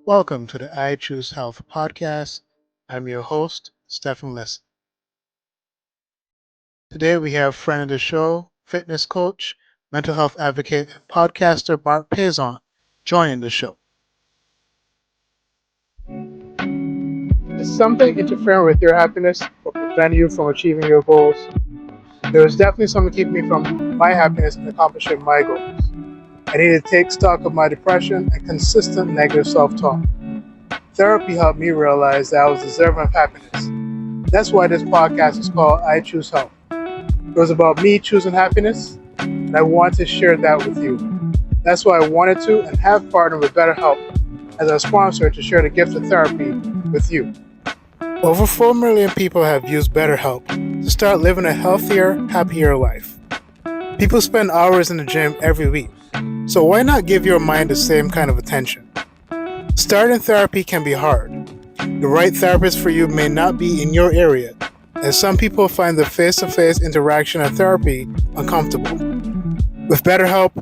Welcome to the I Choose Health podcast. I'm your host, Stefan Lessie. Today we have friend of the show, fitness coach, mental health advocate, and podcaster Marc Paisant joining the show. Is something interfering with your happiness or preventing you from achieving your goals? There was definitely something keeping me from my happiness and accomplishing my goals. I needed to take stock of my depression and consistent negative self-talk. Therapy helped me realize that I was deserving of happiness. That's why this podcast is called I Choose Health. It was about me choosing happiness, and I wanted to share that with you. That's why I wanted to and have partnered with BetterHelp as a sponsor to share the gift of therapy with you. Over 4 million people have used BetterHelp to start living a healthier, happier life. People spend hours in the gym every week, so why not give your mind the same kind of attention? Starting therapy can be hard. The right therapist for you may not be in your area, and some people find the face-to-face interaction and therapy uncomfortable. With BetterHelp,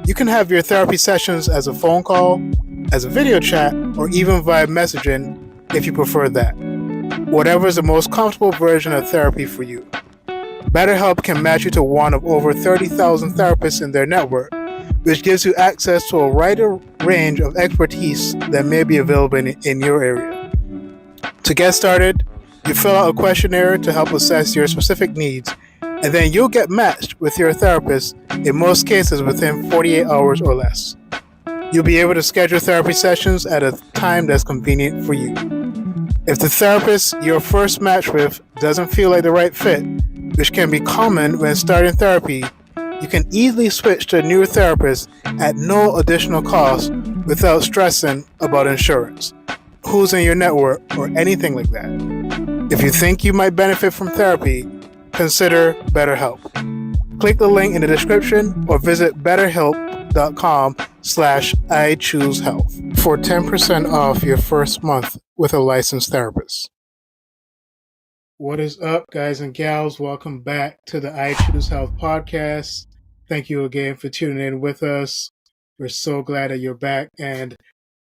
you can have your therapy sessions as a phone call, as a video chat, or even via messaging if you prefer that. Whatever is the most comfortable version of therapy for you. BetterHelp can match you to one of over 30,000 therapists in their network, which gives you access to a wider range of expertise that may be available in your area. To get started, you fill out a questionnaire to help assess your specific needs, and then you'll get matched with your therapist, in most cases within 48 hours or less. You'll be able to schedule therapy sessions at a time that's convenient for you. If the therapist you're first matched with doesn't feel like the right fit, which can be common when starting therapy, you can easily switch to a new therapist at no additional cost without stressing about insurance, who's in your network, or anything like that. If you think you might benefit from therapy, consider BetterHelp. Click the link in the description or visit betterhelp.com/iChooseHealth for 10% off your first month with a licensed therapist. What is up, guys and gals? Welcome back to the I Choose Health podcast. Thank you again for tuning in with us. We're so glad that you're back, and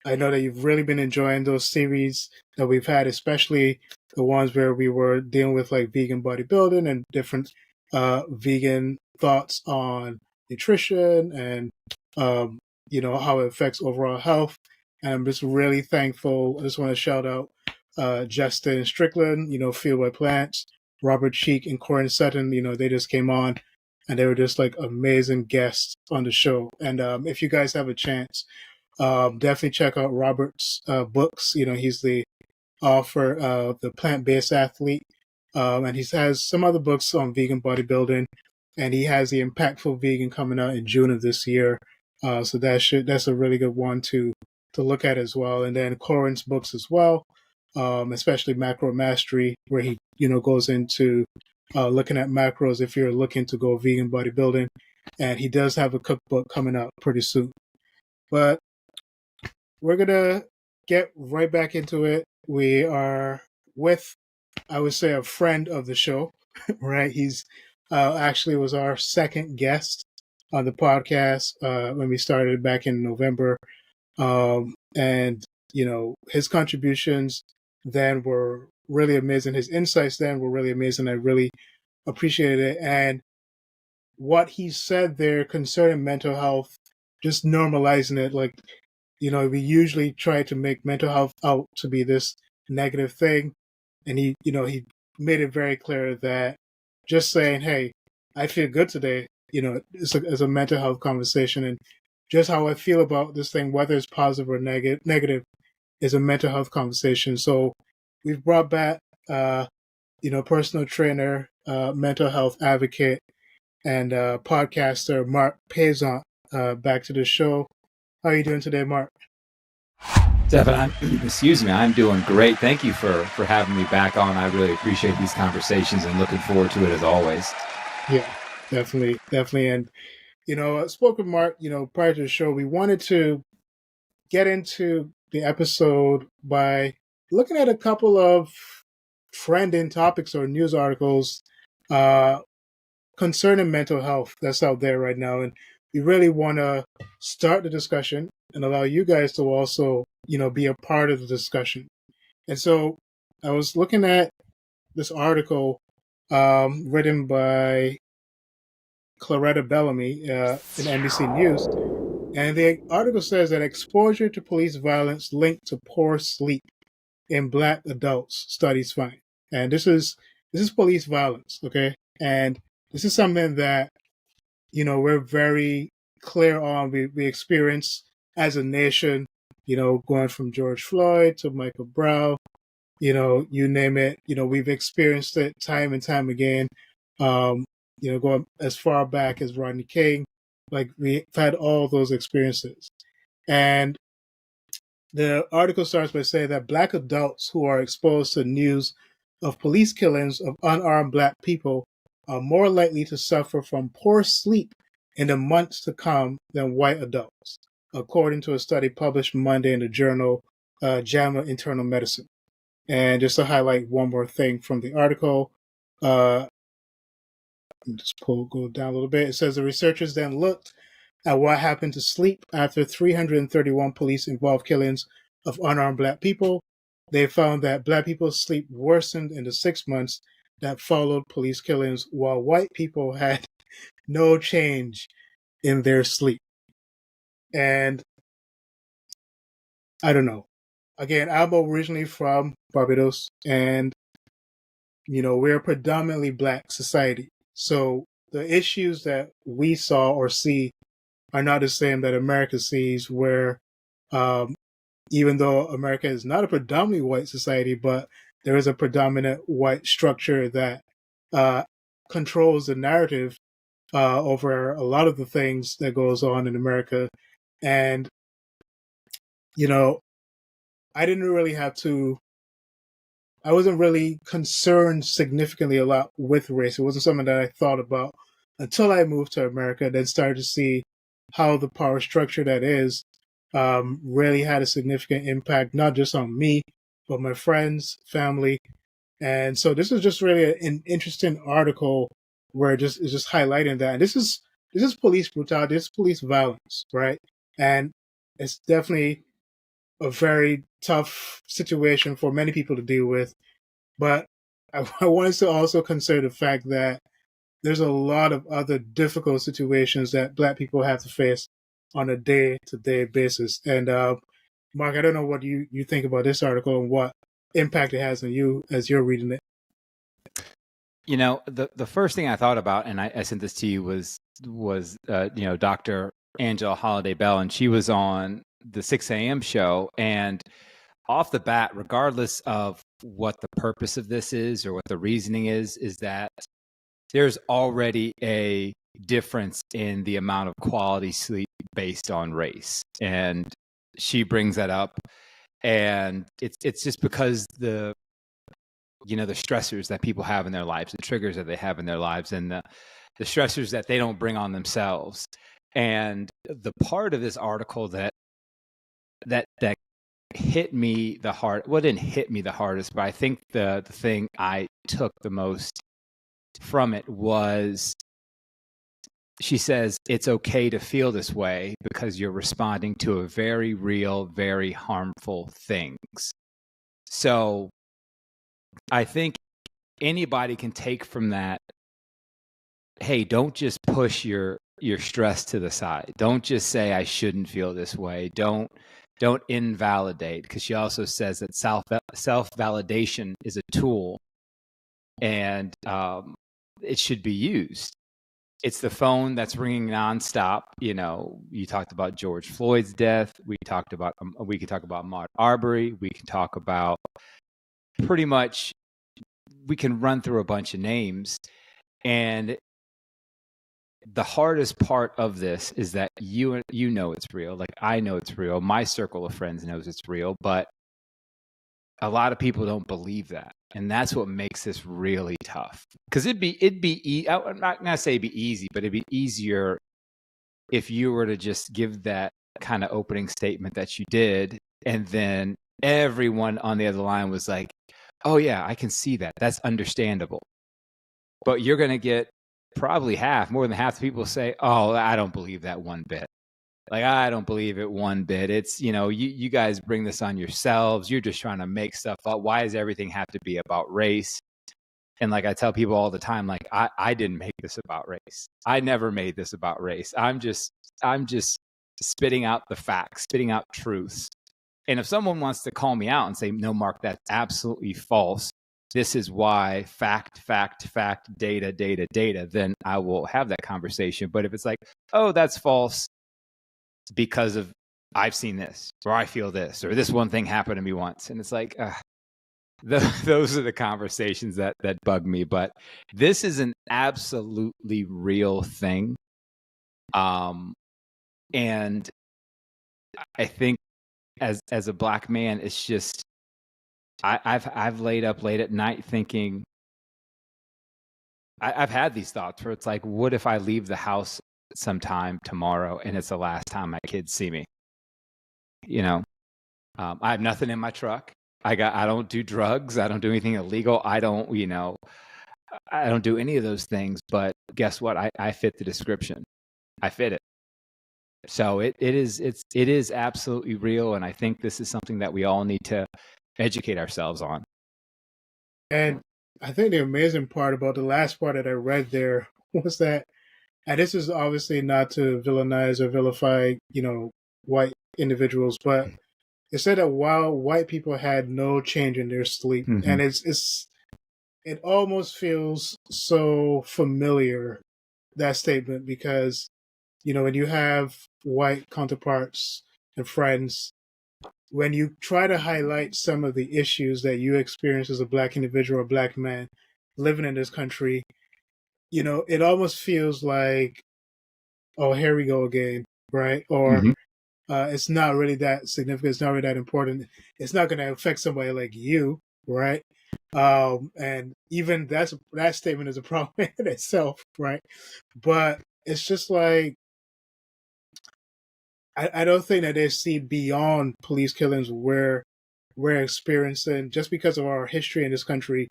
I know that you've really been enjoying those series that we've had, especially the ones where we were dealing with like vegan bodybuilding and different vegan thoughts on nutrition and how it affects overall health. And I'm just really thankful. I just want to shout out Justin Strickland, Fuel by Plants, Robert Cheek, and Corin Sutton. They just came on, and they were just like amazing guests on the show. And if you guys have a chance, definitely check out Robert's books. He's the author of The Plant-Based Athlete, and he has some other books on vegan bodybuilding, and he has The Impactful Vegan coming out in June of this year. So that's a really good one to look at as well. And then Corin's books as well, especially Macro Mastery, where he goes into looking at macros if you're looking to go vegan bodybuilding. And he does have a cookbook coming out pretty soon. But we're gonna get right back into it. We are with, I would say, a friend of the show, right? He's actually was our second guest on the podcast when we started back in November. And his contributions then were really amazing. His insights then were really amazing. I really appreciated it. And what he said there concerning mental health, just normalizing it, like, we usually try to make mental health out to be this negative thing. And he made it very clear that just saying, hey, I feel good today, it's a mental health conversation. And just how I feel about this thing, whether it's positive or negative, is a mental health conversation. So we've brought back, personal trainer, mental health advocate, and podcaster Marc Paisant back to the show. How are you doing today, Marc? Stefan, I'm doing great. Thank you for having me back on. I really appreciate these conversations and looking forward to it as always. Yeah, definitely. And, I spoke with Marc, prior to the show. We wanted to get into the episode by looking at a couple of trending topics or news articles concerning mental health that's out there right now. And we really want to start the discussion and allow you guys to also be a part of the discussion. And so I was looking at this article written by Claretta Bellamy in NBC News. And the article says that exposure to police violence linked to poor sleep in Black adults, studies find. And this is police violence, okay? And this is something that, we're very clear on. We experience as a nation, going from George Floyd to Michael Brown, you name it, we've experienced it time and time again. Going as far back as Rodney King, like we've had all those experiences. And the article starts by saying that Black adults who are exposed to news of police killings of unarmed Black people are more likely to suffer from poor sleep in the months to come than white adults, according to a study published Monday in the journal JAMA Internal Medicine. And just to highlight one more thing from the article, just go down a little bit. It says the researchers then looked at what happened to sleep after 331 police-involved killings of unarmed Black people. They found that Black people's sleep worsened in the 6 months that followed police killings, while white people had no change in their sleep. And I don't know. Again, I'm originally from Barbados, and we're a predominantly Black society. So the issues that we saw or see are not the same that America sees, where even though America is not a predominantly white society, but there is a predominant white structure that controls the narrative over a lot of the things that goes on in America. And, I wasn't really concerned significantly a lot with race. It wasn't something that I thought about until I moved to America, then started to see how the power structure that is really had a significant impact, not just on me, but my friends, family. And so this is just really an interesting article where it's just highlighting that. And this is police brutality, this is police violence, right? And it's definitely a very tough situation for many people to deal with. But I wanted to also consider the fact that there's a lot of other difficult situations that Black people have to face on a day-to-day basis. And Mark, I don't know what you think about this article and what impact it has on you as you're reading it. The first thing I thought about, and I sent this to you, was Dr. Angela Holiday Bell, and she was on the 6 a.m. show. And off the bat, regardless of what the purpose of this is or what the reasoning is that there's already a difference in the amount of quality sleep based on race. And she brings that up. And it's just because the stressors that people have in their lives, the triggers that they have in their lives, and the stressors that they don't bring on themselves. And the part of this article that hit me the hard, well, it didn't hit me the hardest, but I think the thing I took the most from it was, she says, it's okay to feel this way because you're responding to a very real, very harmful things. So I think anybody can take from that, hey, don't just push your stress to the side. Don't just say I shouldn't feel this way. Don't invalidate, because she also says that self-validation is a tool and it should be used. It's the phone that's ringing nonstop. You talked about George Floyd's death. We could talk about Ahmaud Arbery. We can talk about pretty much, we can run through a bunch of names. And the hardest part of this is that you know it's real. Like, I know it's real. My circle of friends knows it's real, but a lot of people don't believe that. And that's what makes this really tough. Because I'm not going to say it'd be easy, but it'd be easier if you were to just give that kind of opening statement that you did, and then everyone on the other line was like, oh yeah, I can see that. That's understandable. But you're going to get probably more than half the people say, oh, I don't believe that one bit. Like, I don't believe it one bit. It's, you guys bring this on yourselves. You're just trying to make stuff up. Why does everything have to be about race? And like I tell people all the time, like, I didn't make this about race. I never made this about race. I'm just spitting out the facts, spitting out truths. And if someone wants to call me out and say, no, Mark, that's absolutely false, this is why, fact, data, then I will have that conversation. But if it's like, oh, that's false because of I've seen this, or I feel this, or this one thing happened to me once, and it's like, those are the conversations that bug me. But this is an absolutely real thing. And I think as a Black man, it's just, I've laid up late at night thinking, I've had these thoughts where it's like, what if I leave the house sometime tomorrow and it's the last time my kids see me? I have nothing in my truck. I don't do drugs. I don't do anything illegal. I don't do any of those things. But guess what? I fit the description. I fit it. So it is absolutely real, and I think this is something that we all need to educate ourselves on. And I think the amazing part about the last part that I read there was that, and this is obviously not to villainize or vilify, white individuals, but it said that while white people had no change in their sleep, Mm-hmm. and it almost feels so familiar, that statement, because when you have white counterparts and friends, when you try to highlight some of the issues that you experience as a Black individual or Black man living in this country, it almost feels like, oh, here we go again, right? Or it's not really that significant. It's not really that important. It's not going to affect somebody like you, right? And even that statement is a problem in itself, right? But it's just like, I don't think that they see beyond police killings where we're experiencing, just because of our history in this country,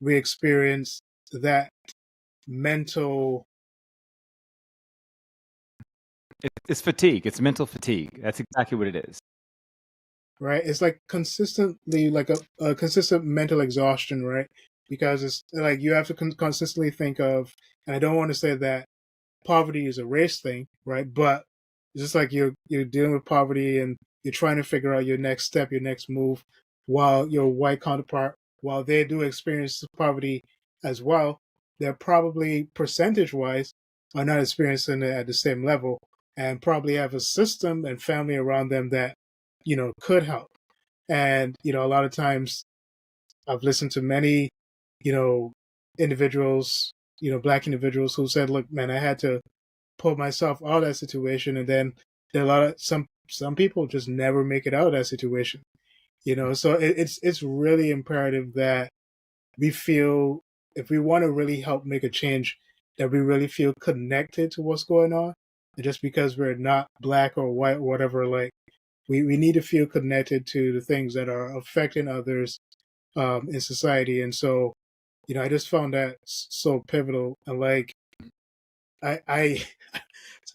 we experience that mental. It's fatigue. It's mental fatigue. That's exactly what it is. Right? It's like consistently, like a consistent mental exhaustion, right? Because it's like you have to consistently think of, and I don't want to say that poverty is a race thing, right? But it's just like you're dealing with poverty and you're trying to figure out your next step, your next move, while your white counterpart, while they do experience poverty as well, they're probably percentage-wise are not experiencing it at the same level, and probably have a system and family around them that could help. And a lot of times I've listened to many individuals, Black individuals who said, look, man, I had to pull myself out of that situation. And then there are a lot of some people just never make it out of that situation. So it's really imperative that we feel, if we want to really help make a change, that we really feel connected to what's going on. And just because we're not Black or white or whatever, like we need to feel connected to the things that are affecting others in society. And so, I just found that so pivotal. And like, I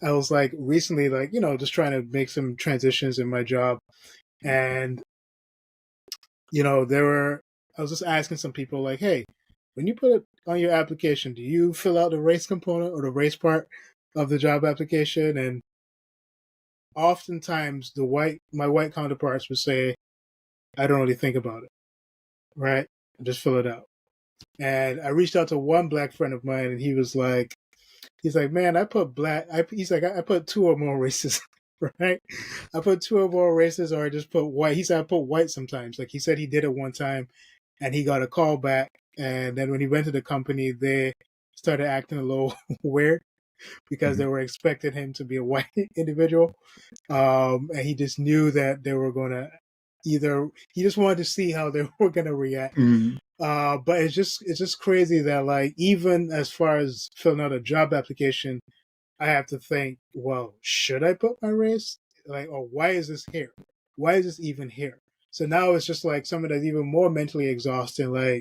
was like recently, like, just trying to make some transitions in my job. And, I was just asking some people like, hey, when you put it on your application, do you fill out the race component or the race part of the job application? And oftentimes my white counterparts would say, I don't really think about it. Right? I just fill it out. And I reached out to one Black friend of mine, and he's like, man, I put Black. He's like, I put two or more races, right? I put two or more races, or I just put white. He said I put white sometimes. Like he said, he did it one time, and he got a call back. And then when he went to the company, they started acting a little weird because they were expecting him to be a white individual, and he just knew that they were going to he just wanted to see how they were going to react. But it's just crazy that, like, even as far as filling out a job application, I have to think, well, should I put my race? Like, or why is this here? Why is this even here? So now it's just like something that's even more mentally exhausting. Like,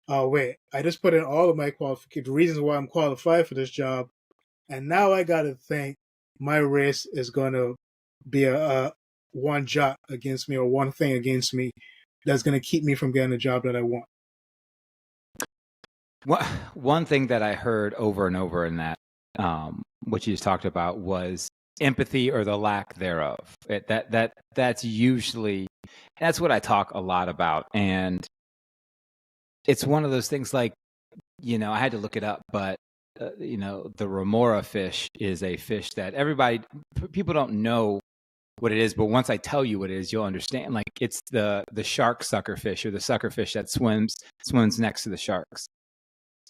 oh wait, I just put in all of my qualifications, reasons why I'm qualified for this job, and now I got to think, my race is going to be a one jot against me or one thing against me that's going to keep me from getting the job that I want. One thing that I heard over and over in that, what you just talked about, was empathy or the lack thereof. That's usually, that's what I talk a lot about. And it's one of those things like, I had to look it up, but the remora fish is a fish that people don't know what it is, but once I tell you what it is, you'll understand. Like, it's the shark sucker fish, or the sucker fish that swims next to the sharks.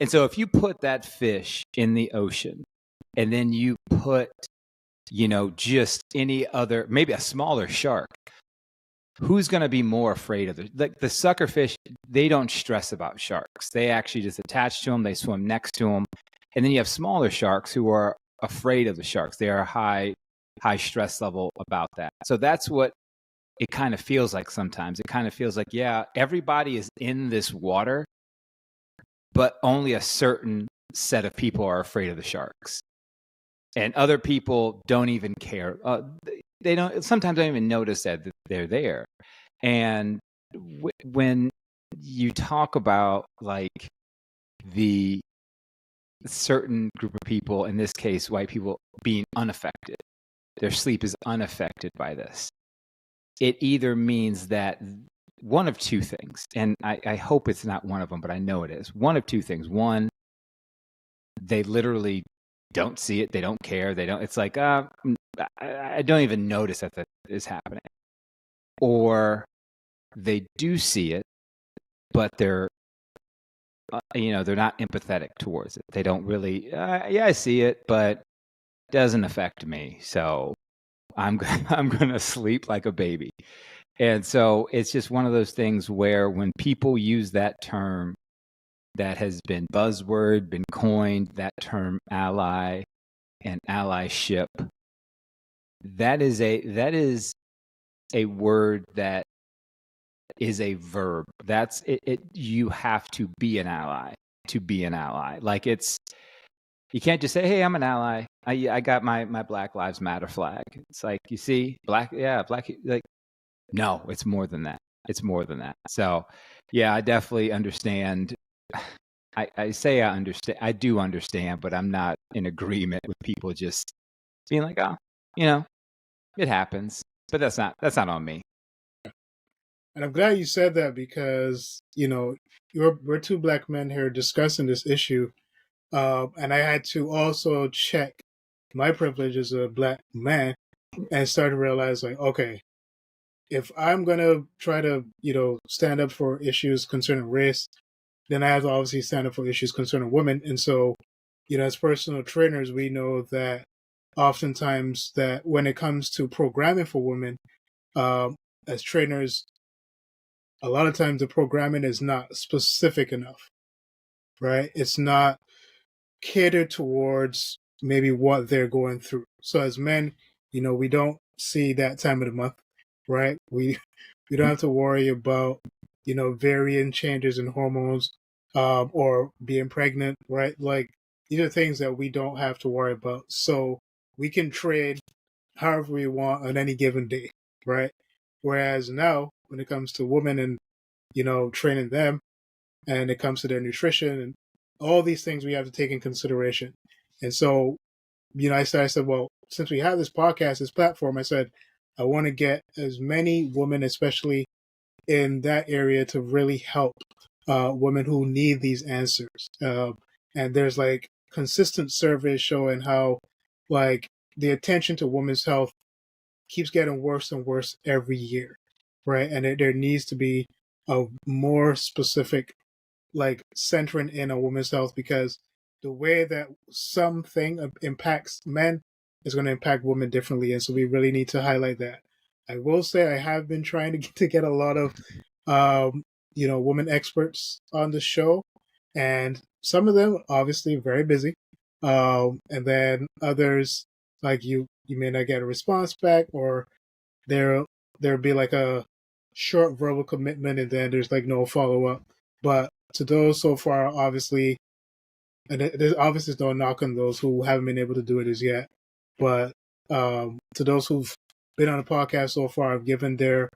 And so if you put that fish in the ocean, and then you put, just any other, maybe a smaller shark, who's going to be more afraid of it? Like, the sucker fish, they don't stress about sharks. They actually just attach to them. They swim next to them. And then you have smaller sharks who are afraid of the sharks. They are high stress level about that. So that's what it kind of feels like sometimes. It kind of feels like, yeah, everybody is in this water, but only a certain set of people are afraid of the sharks. And other people don't even care. They sometimes don't even notice that they're there. And when you talk about like the certain group of people, in this case, white people, being unaffected, their sleep is unaffected by this, it either means that one of two things, and I hope it's not one of them, but I know it is. One of two things. One, they literally don't see it. They don't care. It's like, I don't even notice that is happening. Or they do see it, but they're not empathetic towards it. They don't really, yeah, I see it, but it doesn't affect me. So I'm going to sleep like a baby. And so it's just one of those things where when people use that term that has been buzzword, been coined, that term ally and allyship, that is a word that is a verb. That's it. You have to be an ally to be an ally. Like, you can't just say, hey, I'm an ally. I got my Black Lives Matter flag. It's like, you see, black, like, no, it's more than that. It's more than that. So, yeah, I definitely understand. I say I understand. I do understand, but I'm not in agreement with people just being like, oh, it happens. But that's not on me. And I'm glad you said that because, we're two black men here discussing this issue. And I had to also check my privilege as a black man and start to realize, like, okay, if I'm going to try to, stand up for issues concerning race, then I have to obviously stand up for issues concerning women. And so, as personal trainers, we know that oftentimes that when it comes to programming for women, as trainers, a lot of times the programming is not specific enough, right? It's not catered towards maybe what they're going through. So as men, we don't see that time of the month, right? We don't have to worry about, varying changes in hormones, or being pregnant, right? Like, these are things that we don't have to worry about. So we can trade however we want on any given day, right? Whereas now, when it comes to women and, training them, and it comes to their nutrition and all these things we have to take in consideration. And so, I said, well, since we have this podcast, this platform, I said, I want to get as many women, especially in that area, to really help women who need these answers. And there's like consistent surveys showing how like the attention to women's health keeps getting worse and worse every year, right? And there needs to be a more specific, like, centering in a woman's health, because the way that something impacts men is going to impact women differently. And so we really need to highlight that. I will say I have been trying to get a lot of, women experts on the show, and some of them obviously very busy. And then others, like you may not get a response back, or there'll be like a short verbal commitment and then there's like no follow up. But to those so far, obviously, and there's obviously no knock on those who haven't been able to do it as yet. But to those who've been on the podcast so far, have given their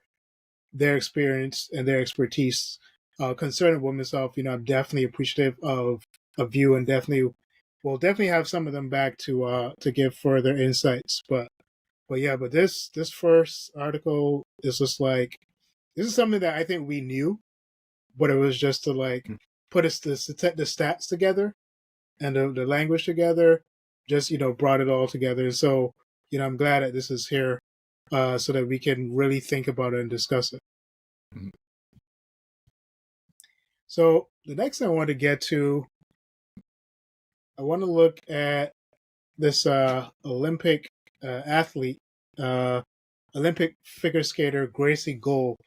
experience and their expertise concerning women's health. I'm definitely appreciative of you, and we'll definitely have some of them back to give further insights. But this first article is just like, this is something that I think we knew, but it was just to like put us the stats together and the language together, just brought it all together. And so I'm glad that this is here, so that we can really think about it and discuss it. Mm-hmm. So the next thing I want to get to, I want to look at this Olympic athlete, Olympic figure skater Gracie Gold,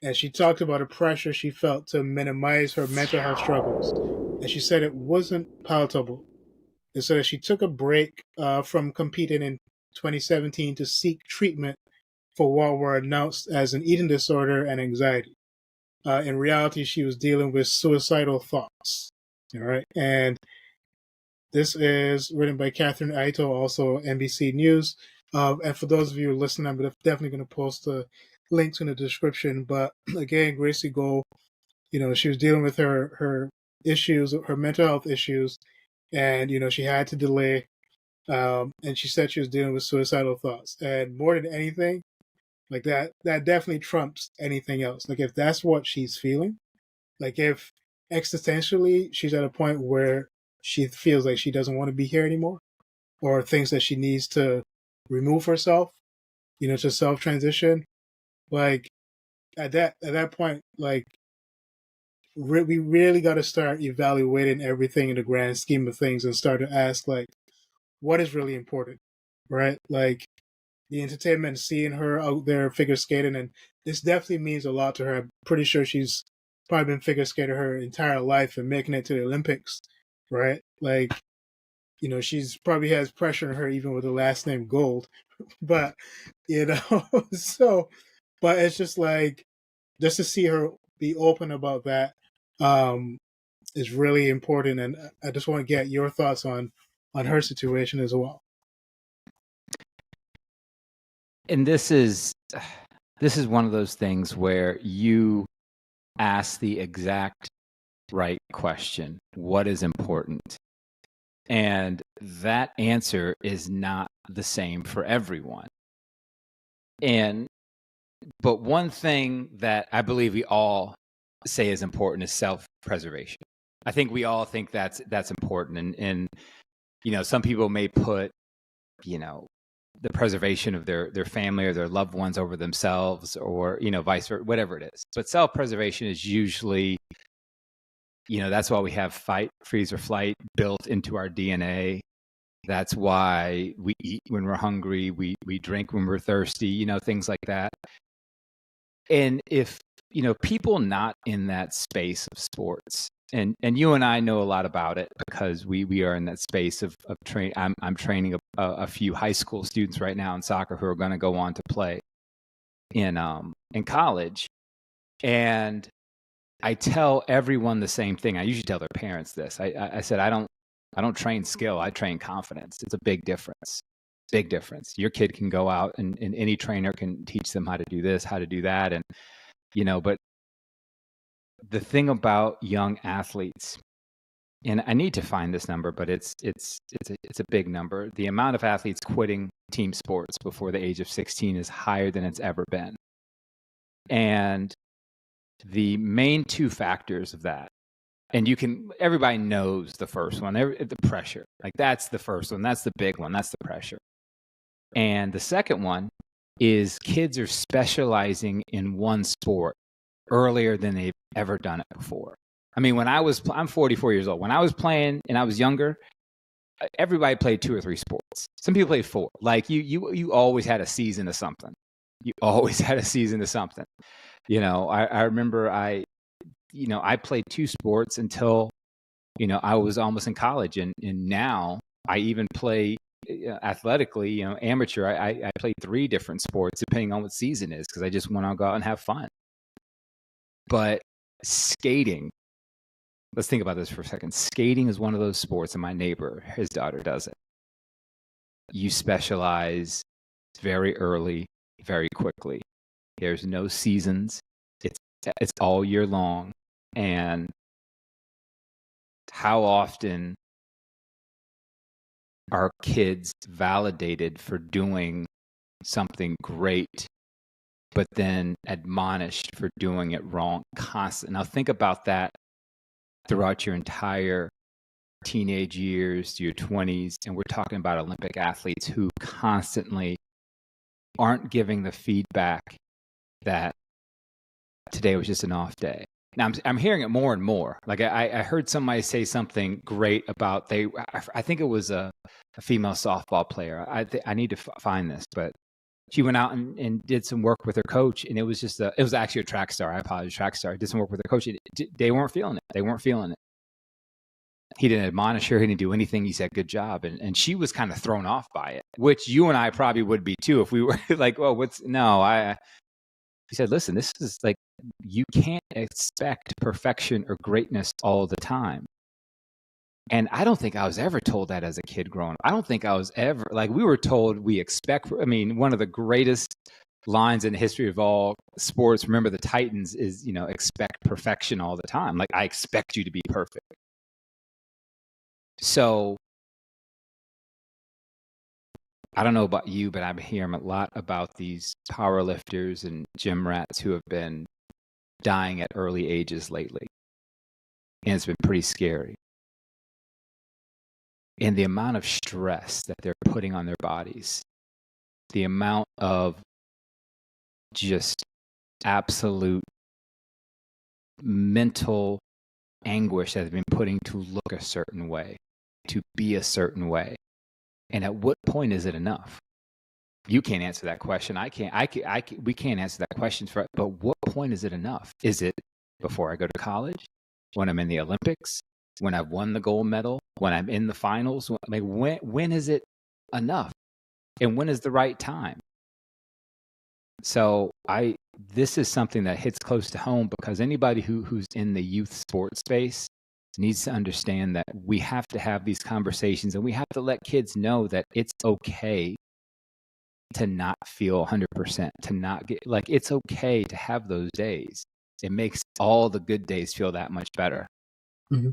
and she talked about the pressure she felt to minimize her mental health struggles, and she said it wasn't palatable. And so that she took a break from competing in 2017 to seek treatment for what were announced as an eating disorder and anxiety. In reality, she was dealing with suicidal thoughts. All right. And this is written by Catherine Aito, also NBC News. And for those of you listening, I'm definitely going to post the links in the description. But again, Gracie Gold, she was dealing with her issues, her mental health issues, and she had to delay. And she said she was dealing with suicidal thoughts. And more than anything, like that definitely trumps anything else. Like if that's what she's feeling, like if existentially she's at a point where she feels like she doesn't want to be here anymore, or thinks that she needs to remove herself, to self-transition, like at that point, like we really got to start evaluating everything in the grand scheme of things and start to ask, like, what is really important, right? Like the entertainment, seeing her out there figure skating, and this definitely means a lot to her. I'm pretty sure she's probably been figure skating her entire life and making it to the Olympics, right? Like, she's probably has pressure on her even with the last name Gold, but so, but it's just like, just to see her be open about that is really important, and I just want to get your thoughts on her situation as well. And this is one of those things where you ask the exact right question: what is important? And that answer is not the same for everyone. But one thing that I believe we all say is important is self-preservation. I think we all think that's important. And some people may put, the preservation of their family or their loved ones over themselves, or, vice versa, whatever it is. But self-preservation is usually, that's why we have fight, freeze, or flight built into our DNA. That's why we eat when we're hungry, we drink when we're thirsty, things like that. And if, people not in that space of sports, and you and I know a lot about it because we are in that space of train. I'm training a few high school students right now in soccer who are going to go on to play in college. And I tell everyone the same thing. I usually tell their parents this. I said, I don't train skill. I train confidence. It's a big difference. Big difference. Your kid can go out and any trainer can teach them how to do this, how to do that. And, but the thing about young athletes, and I need to find this number, but it's a big number. The amount of athletes quitting team sports before the age of 16 is higher than it's ever been. And the main two factors of that, and everybody knows the first one, the pressure. Like that's the first one. That's the big one. That's the pressure. And the second one is kids are specializing in one sport earlier than they've ever done it before. I mean, I'm 44 years old. When I was playing and I was younger, everybody played 2 or 3 sports. Some people played 4. Like you always had a season of something. You always had a season of something. I remember I played 2 sports until, I was almost in college. And now I even play athletically, amateur. I played 3 different sports depending on what season is, because I just want to go out and have fun. But skating, let's think about this for a second. Skating is one of those sports, and my neighbor, his daughter does it. You specialize very early, very quickly. There's no seasons. It's all year long. And how often are kids validated for doing something great, but then admonished for doing it wrong constantly? Now think about that throughout your entire teenage years to your 20s, and we're talking about Olympic athletes who constantly aren't giving the feedback that today was just an off day. Now I'm hearing it more and more. Like I heard somebody say something great about I think it was a female softball player. I need to find this, but she went out and did some work with her coach, and it was actually a track star. I apologize, track star. Did some work with her coach. They weren't feeling it. They weren't feeling it. He didn't admonish her. He didn't do anything. He said, good job. And she was kind of thrown off by it, which you and I probably would be too if we were like, oh, he said, listen, this is like, you can't expect perfection or greatness all the time. And I don't think I was ever told that as a kid growing up. I don't think I was ever, like, we were told one of the greatest lines in the history of all sports, remember the Titans, is, expect perfection all the time. Like, I expect you to be perfect. So I don't know about you, but I'm hearing a lot about these power lifters and gym rats who have been dying at early ages lately. And it's been pretty scary. And the amount of stress that they're putting on their bodies, the amount of just absolute mental anguish that they've been putting to look a certain way, to be a certain way. And at what point is it enough? You can't answer that question. I can't. We can't answer that question. But what point is it enough? Is it before I go to college? When I'm in the Olympics? When I've won the gold medal? When I'm in the finals? When is it enough? And when is the right time? So this is something that hits close to home, because anybody who's in the youth sports space needs to understand that we have to have these conversations, and we have to let kids know that it's okay to not feel 100%, to not get, like, it's okay to have those days. It makes all the good days feel that much better. Mm-hmm.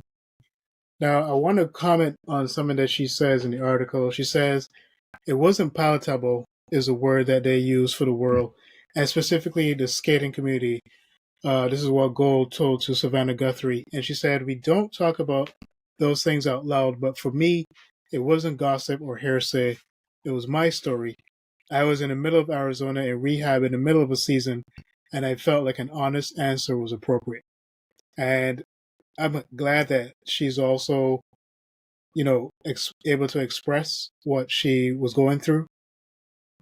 Now, I want to comment on something that she says in the article. She says, it wasn't palatable is a word that they use for the world, and specifically the skating community. This is what Gold told to Savannah Guthrie. And she said, we don't talk about those things out loud, but for me, it wasn't gossip or hearsay. It was my story. I was in the middle of Arizona in rehab in the middle of a season, and I felt like an honest answer was appropriate. And I'm glad that she's also, able to express what she was going through.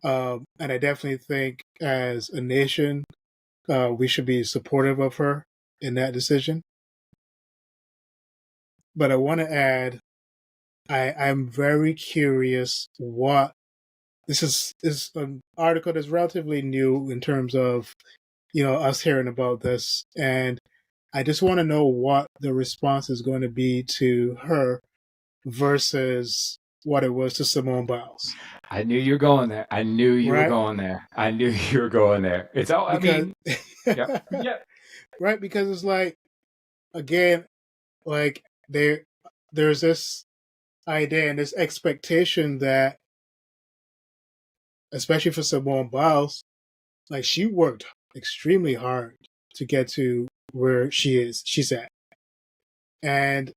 And I definitely think as a nation, we should be supportive of her in that decision. But I want to add, I'm very curious what this is an article that's relatively new in terms of, us hearing about this. And I just want to know what the response is going to be to her versus what it was to Simone Biles. I knew you were going there. I knew you were going there. I knew you were going there. It's all, yeah. Right, because it's like, again, like there's this idea and this expectation that, especially for Simone Biles, like, she worked extremely hard to get to where she's at. And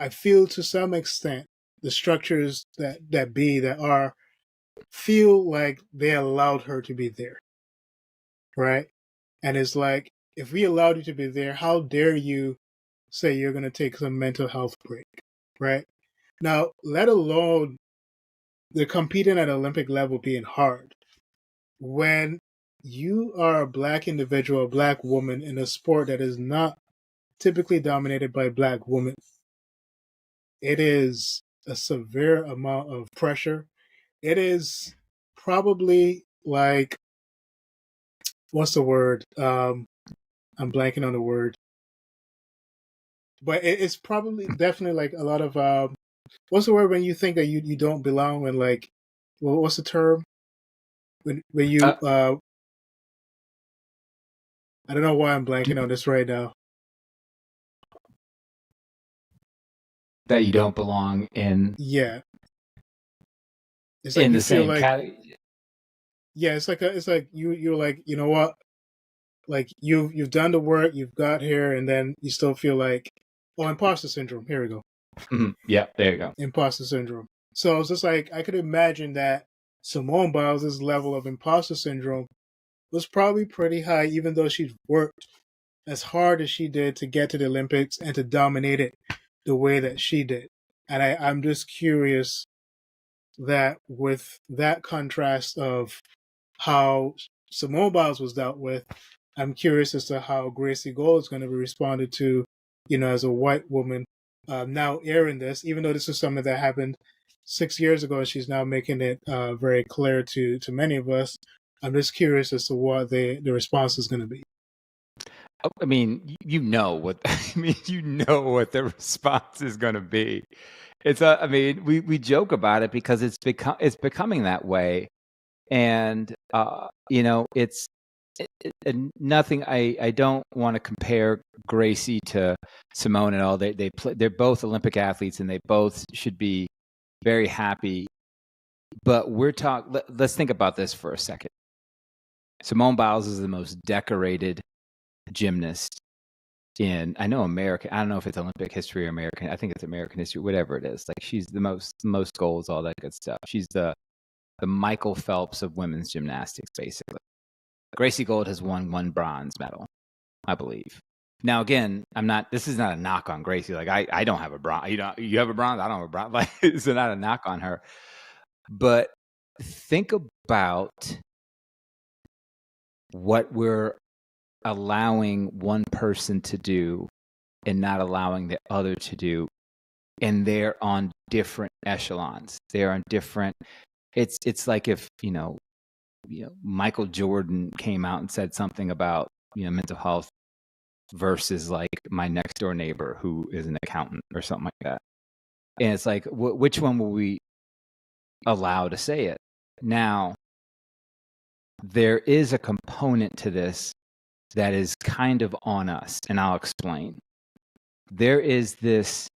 I feel to some extent the structures that feel like they allowed her to be there. Right? And it's like, if we allowed you to be there, how dare you say you're going to take some mental health break? Right? Now, let alone the competing at Olympic level being hard. When you are a Black individual, a Black woman in a sport that is not typically dominated by Black women, it is a severe amount of pressure. It is probably like, what's the word? I'm blanking on the word. But it's probably definitely like a lot of, what's the word when you think that you don't belong, and like, well, what's the term? when you I don't know why I'm blanking on this right now. That you don't belong in. Yeah, it's like in you the feel same like category. yeah, it's like you're like, you know what, like you've done the work, you've got here, and then you still feel like, oh, imposter syndrome. Here we go, Yeah, there you go. imposter syndrome. So it's just like I could imagine that Simone Biles' level of imposter syndrome was probably pretty high, even though she'd worked as hard as she did to get to the Olympics and to dominate it the way that she did. And I'm just curious that with that contrast of how Simone Biles was dealt with, I'm curious as to how Gracie Gold is going to be responded to, as a white woman now airing this, even though this is something that happened 6 years ago. She's now making it very clear to many of us. I'm just curious as to what the response is going to be. I mean, you know what the response is going to be. I mean, we joke about it because it's becoming that way, and it's nothing. I don't want to compare Gracie to Simone at all. They're both Olympic athletes, and they both should be very happy. But let's think about this for a second. Simone Biles is the most decorated gymnast I know American. I don't know if it's Olympic history or American. I think it's American history, whatever it is. Like, she's the most goals, all that good stuff. She's the Michael Phelps of women's gymnastics, basically. Gracie Gold has won 1 bronze medal, I believe. Now, again, this is not a knock on Gracie. Like, I don't have a bronze. You have a bronze. I don't have a bronze. Like, it's not a knock on her. But think about what we're allowing one person to do and not allowing the other to do, and they're on different echelons. They're on different. It's like if Michael Jordan came out and said something about mental health versus like my next door neighbor who is an accountant or something like that, and it's like which one will we allow to say it? Now, there is a component to this that is kind of on us, and I'll explain. There is this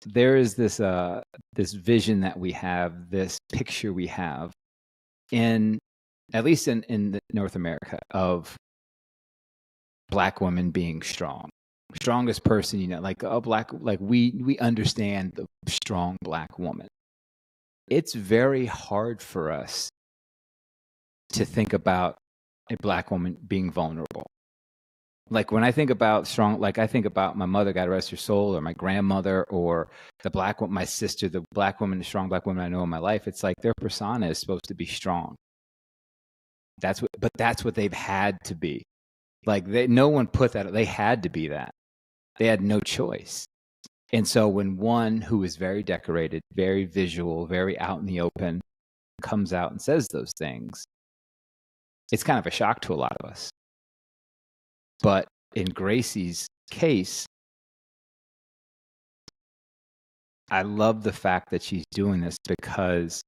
this vision that we have, this picture we have at least in North America, of Black women being strongest person, like a black, like we understand the strong Black woman. It's very hard for us to think about a Black woman being vulnerable. Like, when I think about strong, like I think about my mother, God rest her soul, or my grandmother, or my sister, the strong Black woman I know in my life. It's like their persona is supposed to be strong. But that's what they've had to be. Like, no one put that. They had to be that. They had no choice. And so when one who is very decorated, very visual, very out in the open comes out and says those things, it's kind of a shock to a lot of us. But in Gracie's case, I love the fact that she's doing this, because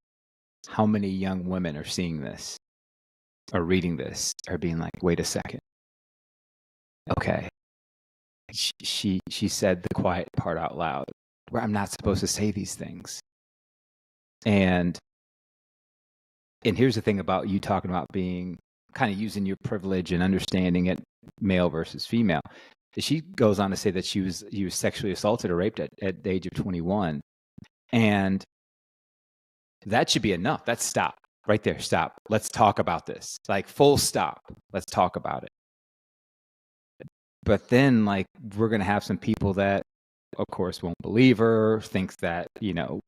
how many young women are seeing this, are reading this, are being like, wait a second. Okay. She said the quiet part out loud, where I'm not supposed to say these things. And here's the thing about you talking about being kind of using your privilege and understanding it, male versus female. She goes on to say that she was sexually assaulted or raped at the age of 21. And that should be enough. That's stop right there. Stop. Let's talk about this. Like, full stop. Let's talk about it. But then, like, we're going to have some people that, of course, won't believe her, thinks that,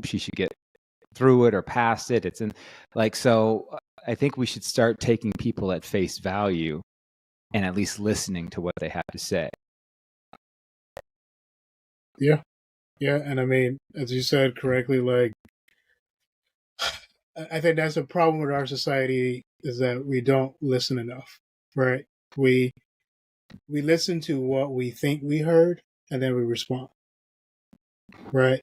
she should get through it or past it. So I think we should start taking people at face value and at least listening to what they have to say. Yeah. Yeah. And I mean, as you said correctly, like, I think that's a problem with our society, is that we don't listen enough, right? We listen to what we think we heard, and then we respond, right?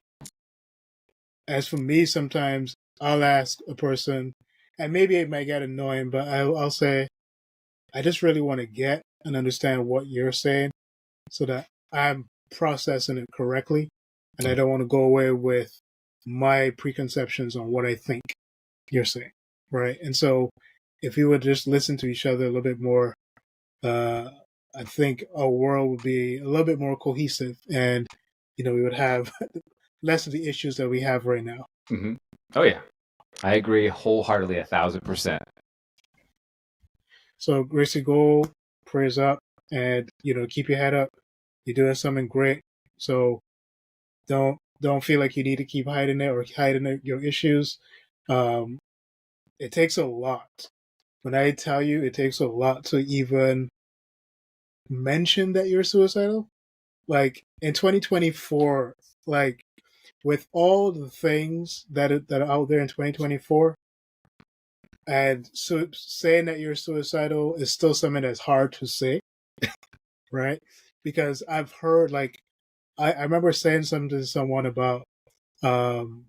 As for me, sometimes I'll ask a person, and maybe it might get annoying, but I'll say I just really want to get and understand what you're saying so that I'm processing it correctly, and I don't want to go away with my preconceptions on what I think you're saying, right? And so if we would just listen to each other a little bit more, I think our world would be a little bit more cohesive, and we would have less of the issues that we have right now. Mm-hmm. Oh yeah, I agree wholeheartedly, 1,000%. So Gracie Gold, prayers up, and keep your head up. You're doing something great. So don't feel like you need to keep hiding it or hiding your issues. It takes a lot. When I tell you, it takes a lot to even mention that you're suicidal. Like in 2024, like with all the things that are out there in 2024, and so saying that you're suicidal is still something that's hard to say, right? Because I've heard, like, I remember saying something to someone about some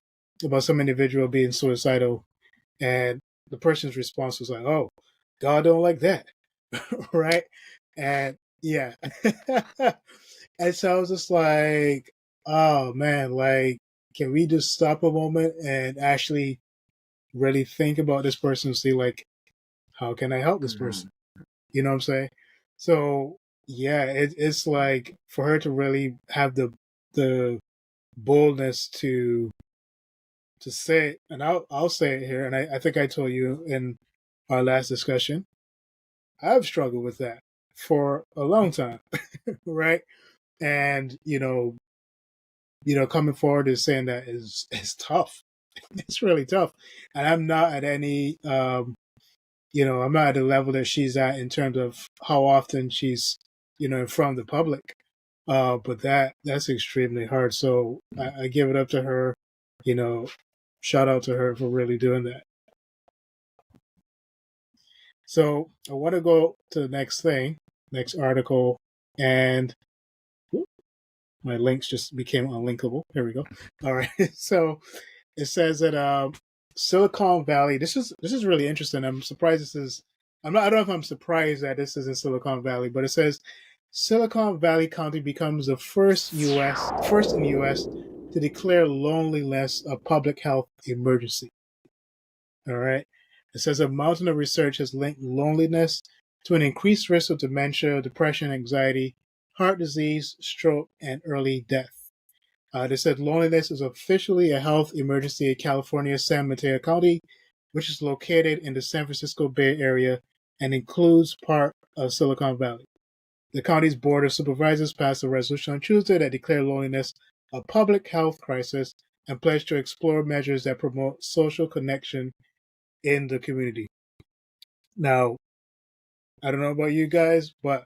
individual being suicidal, and the person's response was like, "Oh, God don't like that," right? And yeah, and so I was just like, "Oh man, like, can we just stop a moment and actually really think about this person and see, like, how can I help this person?" You know what I'm saying? So yeah, it's like for her to really have the boldness to say it, and I'll say it here, and I think I told you in our last discussion, I've struggled with that for a long time, right? And coming forward and saying that is tough. It's really tough, and I'm not at any I'm not at the level that she's at in terms of how often she's in front of the public. But that's extremely hard. So I give it up to her. Shout out to her for really doing that. So I want to go to the next article, and my links just became unlinkable. Here we go. All right. So it says that Silicon Valley. This is really interesting. I'm surprised this is. I don't know if I'm surprised that this is in Silicon Valley, but it says Silicon Valley County becomes the first in the U.S. to declare loneliness a public health emergency. All right. It says a mountain of research has linked loneliness to an increased risk of dementia, depression, anxiety, heart disease, stroke, and early death. They said loneliness is officially a health emergency in California's San Mateo County, which is located in the San Francisco Bay Area and includes part of Silicon Valley. The county's Board of Supervisors passed a resolution on Tuesday that declared loneliness a public health crisis and pledged to explore measures that promote social connection in the community. Now, I don't know about you guys, but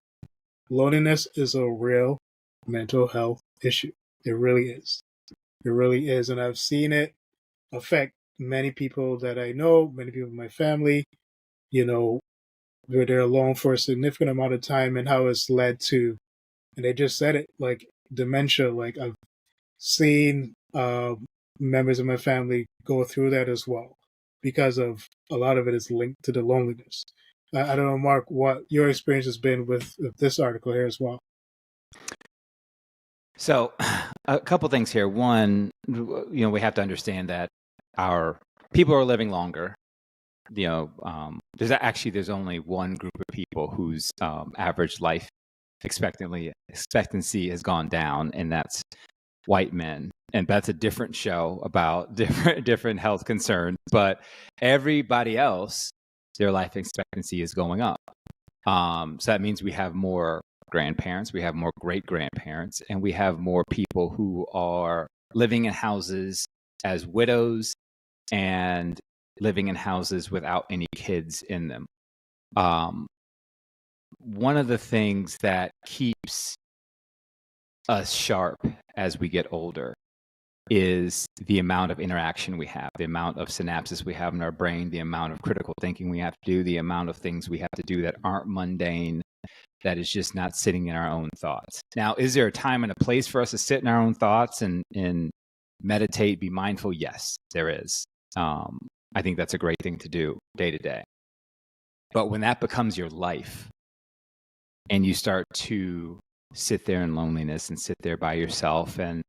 loneliness is a real mental health issue. It really is. It really is. And I've seen it affect many people that I know, many people in my family, where they're alone for a significant amount of time, and how it's led to, and they just said it, like dementia. Like I've seen members of my family go through that as well, because of a lot of it is linked to the loneliness. I don't know, Mark, what your experience has been with this article here as well. So a couple things here. One, we have to understand that our people are living longer. There's only one group of people whose average life expectancy has gone down, and that's white men. And that's a different show about different health concerns. But everybody else, their life expectancy is going up. So that means we have more grandparents, we have more great-grandparents, and we have more people who are living in houses as widows and living in houses without any kids in them. One of the things that keeps us sharp as we get older is the amount of interaction we have, the amount of synapses we have in our brain, the amount of critical thinking we have to do, the amount of things we have to do that aren't mundane, that is just not sitting in our own thoughts. Now, is there a time and a place for us to sit in our own thoughts and meditate, be mindful? Yes, there is. I think that's a great thing to do day to day. But when that becomes your life and you start to sit there in loneliness and sit there by yourself and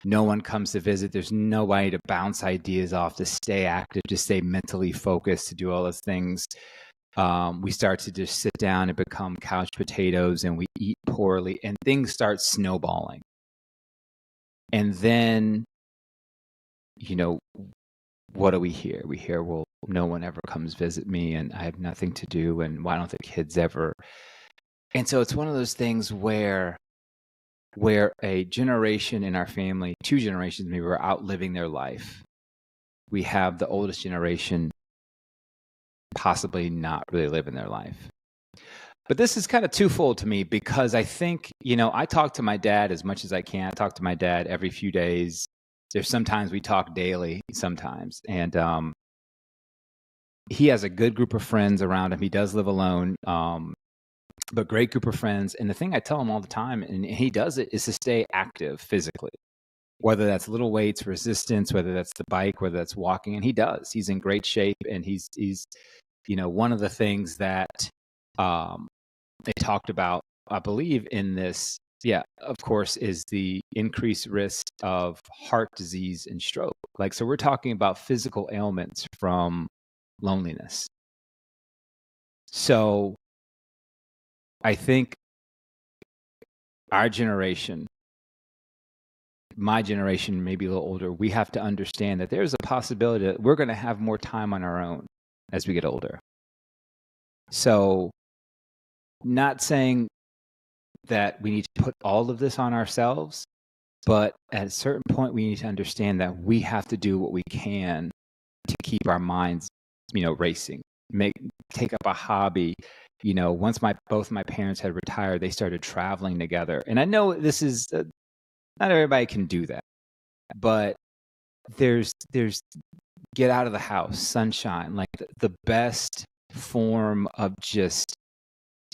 no one comes to visit, there's nobody to bounce ideas off, to stay active, to stay mentally focused, to do all those things, we start to just sit down and become couch potatoes, and we eat poorly, and things start snowballing. And then, what do we hear? We hear, well, no one ever comes visit me, and I have nothing to do, and why don't the kids ever? And so it's one of those things where a generation in our family, 2 generations maybe, were outliving their life. We have the oldest generation possibly not really living their life. But this is kind of twofold to me, because I think, I talk to my dad as much as I can. I talk to my dad every few days. There's sometimes we talk daily sometimes. And he has a good group of friends around him. He does live alone, but great group of friends. And the thing I tell him all the time, and he does it, is to stay active physically, whether that's little weights, resistance, whether that's the bike, whether that's walking. And he does. He's in great shape. And he's one of the things that they talked about, I believe, in this, of course, is the increased risk of heart disease and stroke. So we're talking about physical ailments from loneliness. So I think our generation, my generation, maybe a little older, we have to understand that there's a possibility that we're going to have more time on our own as we get older. So, not saying that we need to put all of this on ourselves, but at a certain point, we need to understand that we have to do what we can to keep our minds, racing. Take up a hobby. Once both my parents had retired, they started traveling together. And I know this is not everybody can do that, but there's get out of the house, sunshine, the best form of just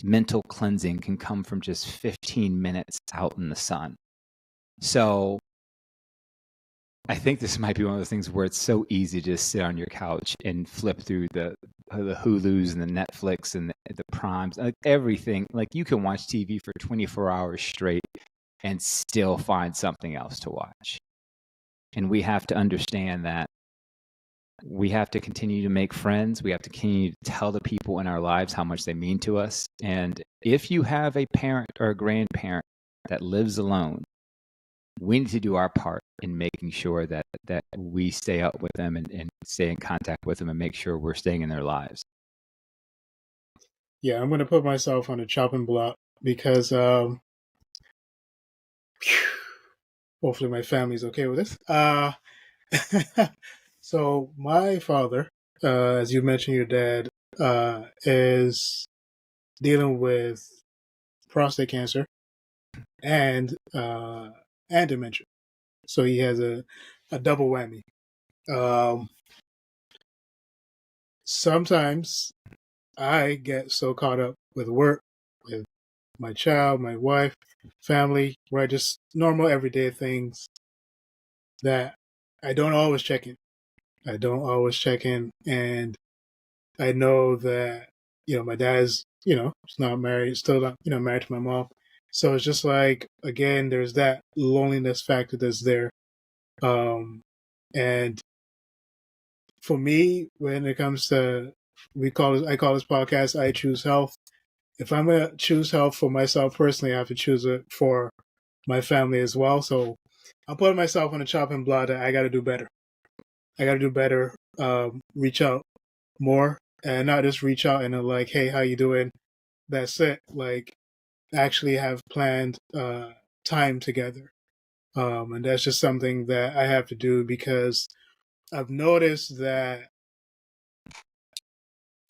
mental cleansing can come from just 15 minutes out in the sun. So I think this might be one of those things where it's so easy to just sit on your couch and flip through the Hulus and the Netflix and the Primes, everything. You can watch TV for 24 hours straight and still find something else to watch. And we have to understand that we have to continue to make friends. We have to continue to tell the people in our lives how much they mean to us. And if you have a parent or a grandparent that lives alone, we need to do our part in making sure that we stay up with them and stay in contact with them and make sure we're staying in their lives. Yeah, I'm going to put myself on a chopping block because hopefully my family's okay with this. So my father, as you mentioned, your dad is dealing with prostate cancer and dementia. So he has a double whammy. Sometimes I get so caught up with work, with my child, my wife, family, where I just normal everyday things that I don't always check in. And I know that, my dad's, is not married, still not, married to my mom. So it's just again, there's that loneliness factor that's there. And for me, when it comes to, I call this podcast, I Choose Health. If I'm going to choose health for myself personally, I have to choose it for my family as well. So I'm putting myself on a chopping block that I got to do better. Reach out more, and not just reach out and hey, how you doing? That's it. Actually have planned time together. And that's just something that I have to do because I've noticed that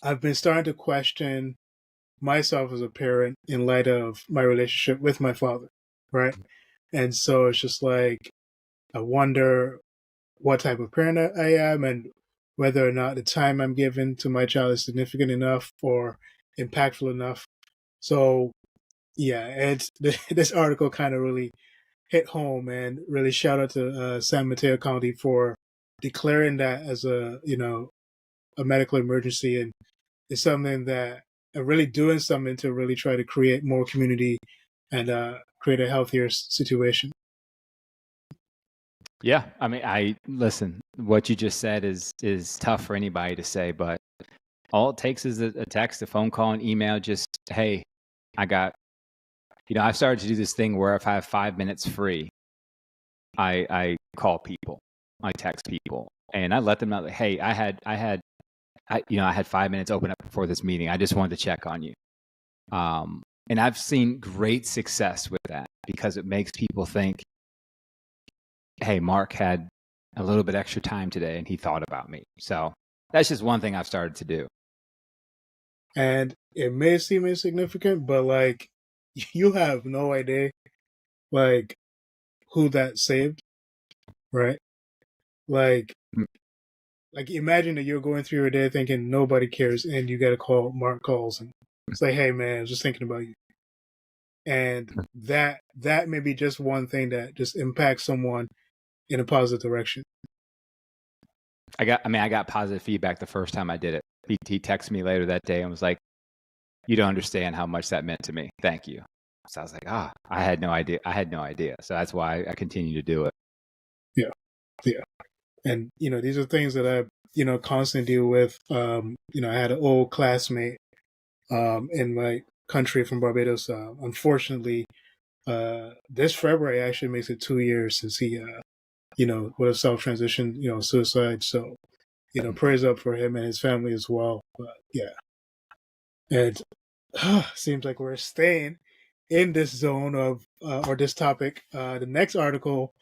I've been starting to question myself as a parent in light of my relationship with my father, right? And so it's just I wonder what type of parent I am and whether or not the time I'm giving to my child is significant enough or impactful enough. So, yeah, and this article kind of really hit home, and really shout out to San Mateo County for declaring that as a, a medical emergency, and it's something that really doing something to really try to create more community and create a healthier situation. Yeah, I mean, I listen. What you just said is tough for anybody to say, but all it takes is a text, a phone call, an email. Just, hey, I got. I started to do this thing where if I have 5 minutes free, I call people, I text people, and I let them know that, hey, I had 5 minutes open up before this meeting. I just wanted to check on you. And I've seen great success with that because it makes people think, hey, Mark had a little bit extra time today and he thought about me. So that's just one thing I've started to do. And it may seem insignificant, but like you have no idea like who that saved, right? Like imagine that you're going through your day thinking nobody cares, and you get a call, Mark calls, and it's like, hey man, just thinking about you. And that may be just one thing that just impacts someone in a positive direction. I got positive feedback the first time I did it. He texted me later that day and was like, you don't understand how much that meant to me. Thank you. So I was like, I had no idea. So that's why I continue to do it. Yeah. And, these are things that I, constantly deal with. I had an old classmate in my country from Barbados. Unfortunately, this February actually makes it 2 years since he, would have self-transitioned, suicide. So, prayers up for him and his family as well. But yeah. And seems like we're staying in this zone of, or this topic. The next article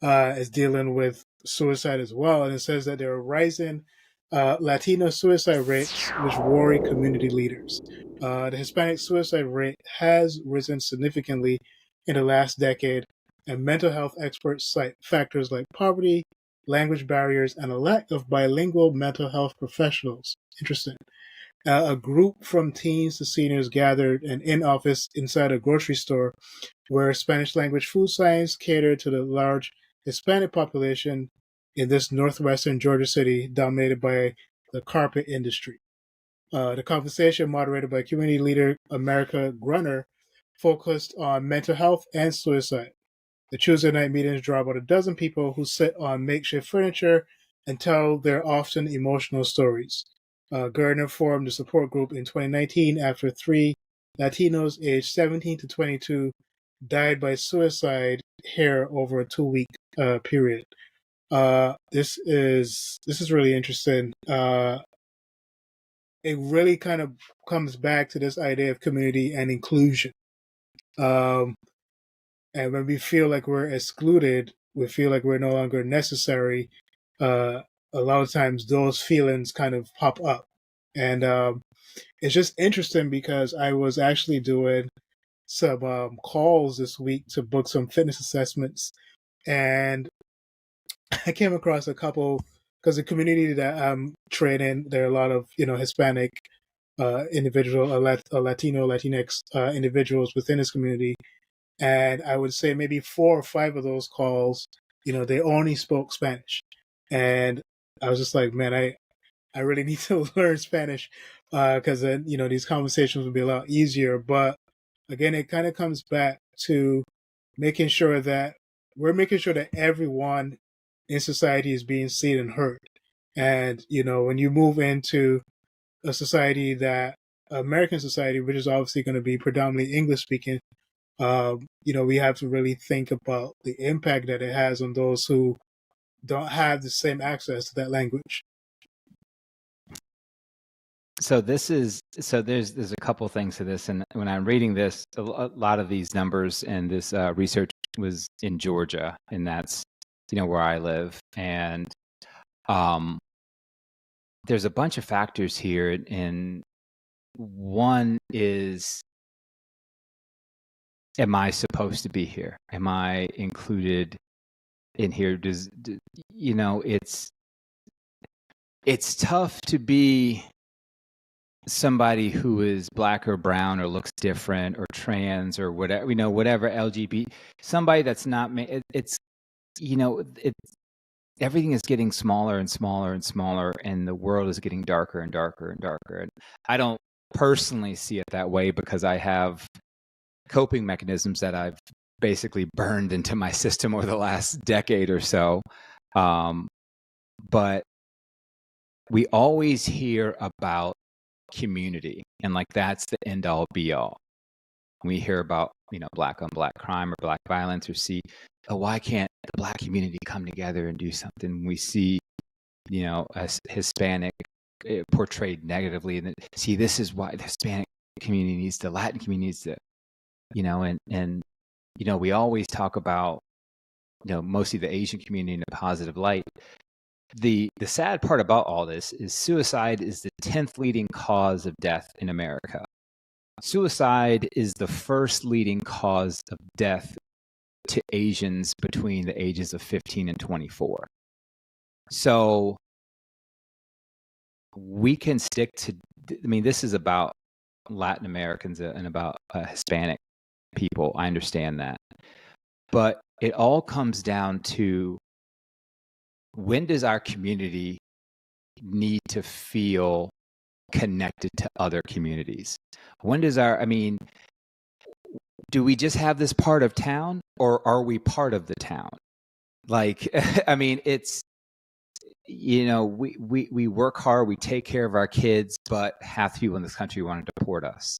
is dealing with suicide as well. And it says that there are rising Latino suicide rates, which worry community leaders. The Hispanic suicide rate has risen significantly in the last decade, and mental health experts cite factors like poverty, language barriers, and a lack of bilingual mental health professionals. Interesting. A group from teens to seniors gathered an in-office inside a grocery store where Spanish language food signs catered to the large Hispanic population in this northwestern Georgia city dominated by the carpet industry. The conversation, moderated by community leader America Grunner, focused on mental health and suicide. The Tuesday night meetings draw about a dozen people who sit on makeshift furniture and tell their often emotional stories. Gardner formed the support group in 2019 after 3 Latinos aged 17 to 22 died by suicide here over a 2-week period. This is really interesting. It really kind of comes back to this idea of community and inclusion. And when we feel like we're excluded, we feel like we're no longer necessary. A lot of times those feelings kind of pop up. And it's just interesting because I was actually doing some calls this week to book some fitness assessments. And I came across a couple, because the community that I'm training, there are a lot of, Hispanic individual, Latino, Latinx individuals within this community. And I would say maybe 4 or 5 of those calls, they only spoke Spanish. And I was just like, man, I really need to learn Spanish because then, these conversations would be a lot easier. But again, it kind of comes back to making sure that everyone in society is being seen and heard. And, when you move into a society American society, which is obviously going to be predominantly English speaking, we have to really think about the impact that it has on those who don't have the same access to that language. So there's a couple things to this, and when I'm reading this, a lot of these numbers and this research was in Georgia, and that's where I live, and there's a bunch of factors here, and one is, am I supposed to be here? Am I included in here? It's tough to be somebody who is black or brown or looks different or trans or whatever, whatever LGBT, somebody that's not, it's everything is getting smaller and smaller and smaller, and the world is getting darker and darker and darker. And I don't personally see it that way because I have coping mechanisms that I've basically burned into my system over the last decade or so. But we always hear about community, and like that's the end all be all. We hear about, black on black crime or black violence, or see, why can't the black community come together and do something? We see, a Hispanic portrayed negatively, and then, see, this is why the Hispanic community needs to, Latin community needs to, and we always talk about, mostly the Asian community in a positive light. The sad part about all this is suicide is the 10th leading cause of death in America. Suicide is the first leading cause of death to Asians between the ages of 15 and 24. So we can stick to, this is about Latin Americans and about Hispanic people. I understand that. But it all comes down to, when does our community need to feel connected to other communities? When does do we just have this part of town, or are we part of the town? Like, it's, we work hard, we take care of our kids, but half the people in this country want to deport us.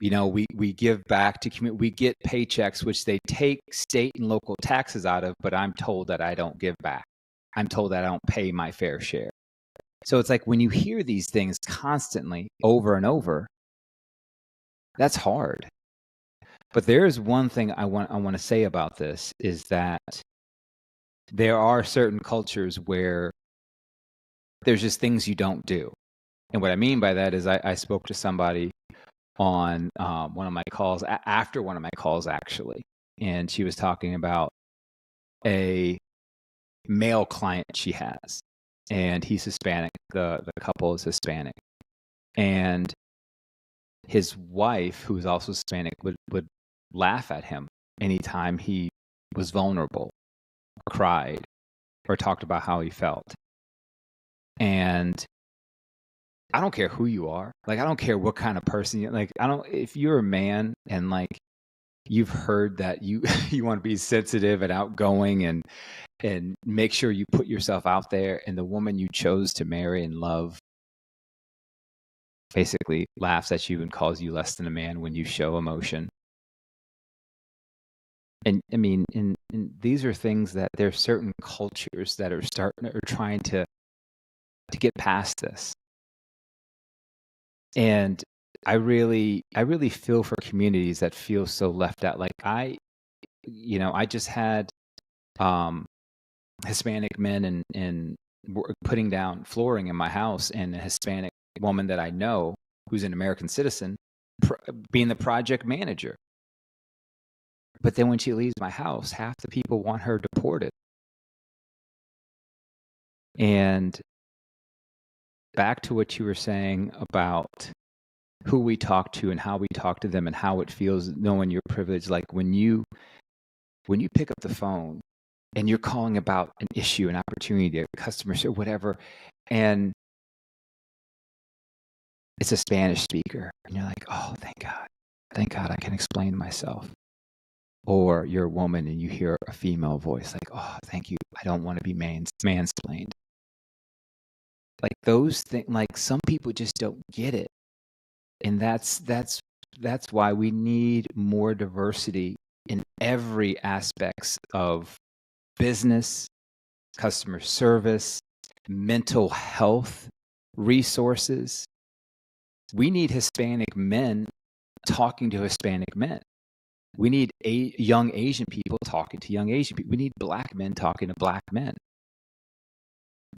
We give back to community. We get paychecks, which they take state and local taxes out of, but I'm told that I don't give back. I'm told that I don't pay my fair share. So it's like, when you hear these things constantly over and over, that's hard. But there is one thing I want to say about this, is that there are certain cultures where there's just things you don't do. And what I mean by that is, I spoke to somebody on one of my calls, after one of my calls actually, and she was talking about a male client she has, and he's Hispanic. The couple is Hispanic, and his wife, who is also Hispanic, would laugh at him anytime he was vulnerable, or cried, or talked about how he felt. And I don't care who you are. Like, I don't care what kind of person you're, like, if you're a man and like you've heard that you want to be sensitive and outgoing and make sure you put yourself out there, and the woman you chose to marry and love basically laughs at you and calls you less than a man when you show emotion. And and these are things that there are certain cultures that are trying to get past this. And I really feel for communities that feel so left out. Like, I just had Hispanic men and putting down flooring in my house, and a Hispanic woman that I know, who's an American citizen, being the project manager. But then when she leaves my house, half the people want her deported. And back to what you were saying about who we talk to and how we talk to them and how it feels knowing your privilege. Like, when you pick up the phone and you're calling about an issue, an opportunity, a customer service, whatever, and it's a Spanish speaker, and you're like, oh, thank God I can explain myself. Or you're a woman and you hear a female voice, like, oh, thank you, I don't want to be mansplained. Like, those things, like, some people just don't get it. And that's why we need more diversity in every aspects of business, customer service, mental health, resources. We need Hispanic men talking to Hispanic men. We need young Asian people talking to young Asian people. We need black men talking to black men.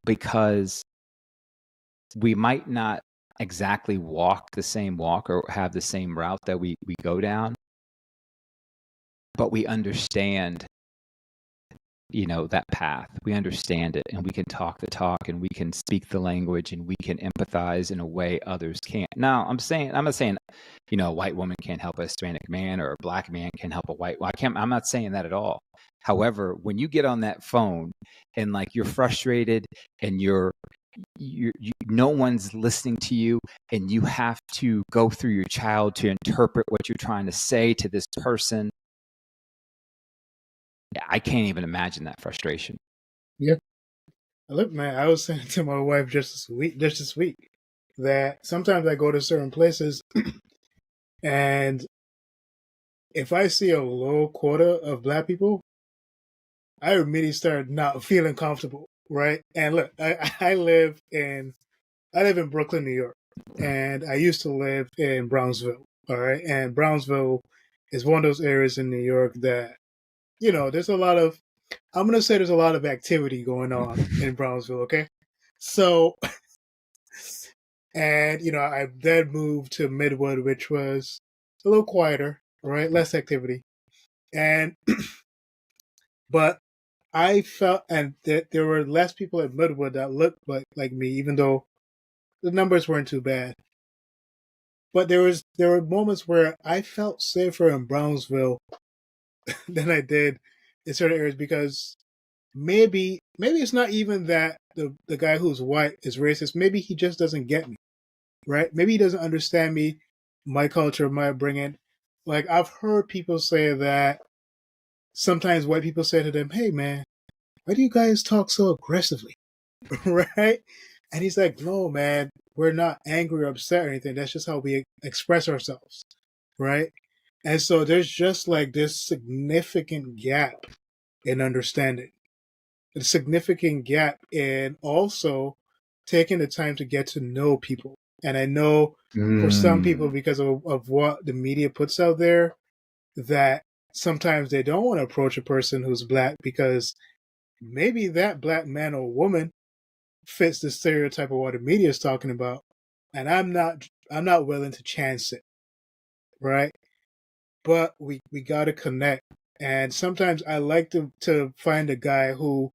Because we might not exactly walk the same walk or have the same route that we go down, but we understand, that path. We understand it, and we can talk the talk, and we can speak the language, and we can empathize in a way others can't. Now, I'm not saying, a white woman can't help a Hispanic man, or a black man can help a white. I'm not saying that at all. However, when you get on that phone and like you're frustrated and no one's listening to you, and you have to go through your child to interpret what you're trying to say to this person, I can't even imagine that frustration. Yeah. Look, man, I was saying to my wife just this week that sometimes I go to certain places and if I see a low quota of black people, I immediately start not feeling comfortable, right? And look, I live in Brooklyn, New York, and I used to live in Brownsville, all right? And Brownsville is one of those areas in New York that, there's a lot of, I'm going to say there's a lot of activity going on in Brownsville, okay? So, and, I then moved to Midwood, which was a little quieter, right? Less activity. And, but I felt, and there were less people at Midwood that looked like me, even though the numbers weren't too bad. But there were moments where I felt safer in Brownsville than I did in certain areas because maybe it's not even that the guy who's white is racist. Maybe he just doesn't get me, right? Maybe he doesn't understand me, my culture, my upbringing. Like I've heard people say that sometimes white people say to them, "Hey, man, why do you guys talk so aggressively?" Right? And he's like, "No, man, we're not angry or upset or anything. That's just how we express ourselves." Right? And so there's just like this significant gap in understanding, a significant gap in also taking the time to get to know people. And I know for some people, because of what the media puts out there, that sometimes they don't want to approach a person who's black because maybe that black man or woman fits the stereotype of what the media is talking about. And I'm not willing to chance it. Right? But we got to connect. And sometimes I like to find a guy who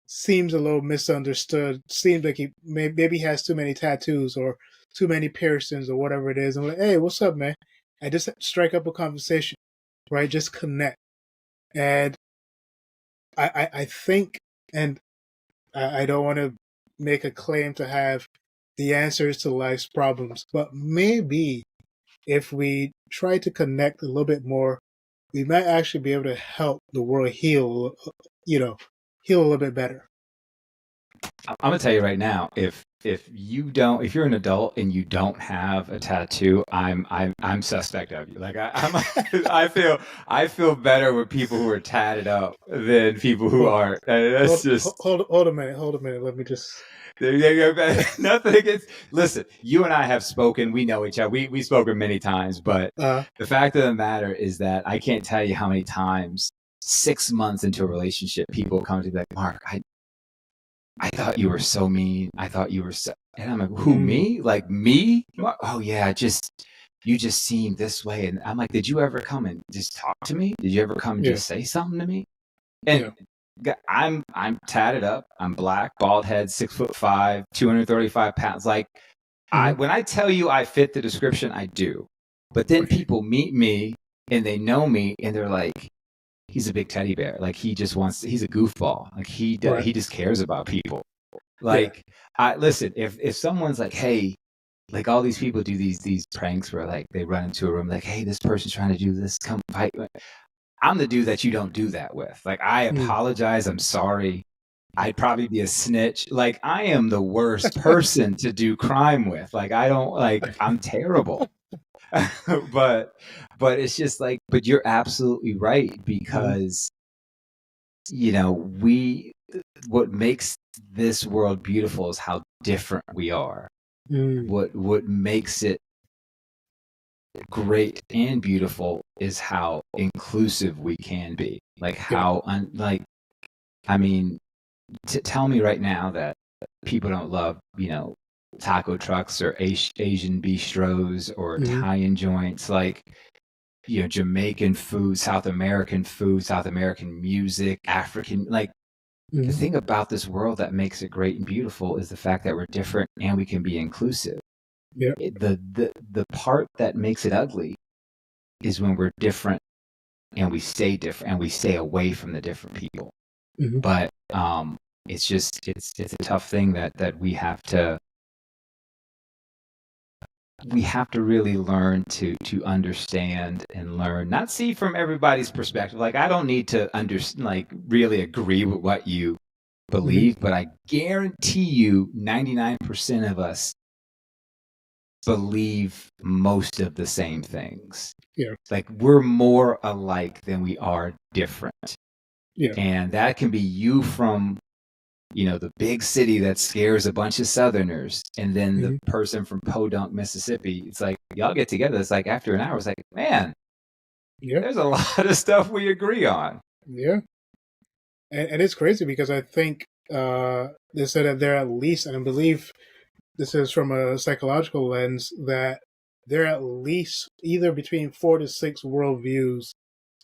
seems a little misunderstood, seems like he maybe has too many tattoos or too many piercings or whatever it is. I'm like, hey, what's up, man? I just strike up a conversation, right? Just connect. And I think, and I don't want to make a claim to have the answers to life's problems, but maybe if we try to connect a little bit more, we might actually be able to help the world heal a little bit better. I'm gonna tell you right now, if you're an adult and you don't have a tattoo, I'm suspect of you. Like I feel better with people who are tatted up than people who aren't. Hold a minute. Let me just. There you go. Nothing against. Listen, you and I have spoken. We know each other. We've spoken many times, but the fact of the matter is that I can't tell you how many times 6 months into a relationship, people come to me like, Mark, I thought you were so mean. I thought you were so, and I'm like, who, me? Like me? Oh yeah, you just seem this way. And I'm like, did you ever come and just talk to me? Did you ever come and just say something to me? And I'm tatted up. I'm black, bald head, 6'5", 235 pounds. Like when I tell you I fit the description, I do. But then people meet me and they know me and they're like, he's a big teddy bear. Like he's a goofball. Like he just cares about people. Like listen, if someone's like, hey, like all these people do these pranks where like they run into a room like, hey, this person's trying to do this, come fight. I'm the dude that you don't do that with. Like I apologize. I'm sorry. I'd probably be a snitch. Like I am the worst person to do crime with. Like I'm terrible. but it's just like, but you're absolutely right because what makes this world beautiful is how different we are. What makes it great and beautiful is how inclusive we can be. Like how tell me right now that people don't love taco trucks or Asian bistros or Italian joints, like Jamaican food, South American music, African, like the thing about this world that makes it great and beautiful is the fact that we're different and we can be inclusive. The part that makes it ugly is when we're different and we stay different and we stay away from the different people. Mhm. But it's a tough thing that we have to really learn to understand and learn, not see from everybody's perspective. Like, I don't need to really agree with what you believe, but I guarantee you 99% of us believe most of the same things. Yeah. Like, we're more alike than we are different. Yeah. And that can be you from, the big city that scares a bunch of Southerners, and then the person from Podunk, Mississippi. It's like, y'all get together. It's like, after an hour, it's like, man, there's a lot of stuff we agree on. Yeah. And it's crazy because I think they said that there are at least, and I believe this is from a psychological lens, that there are at least either between 4 to 6 worldviews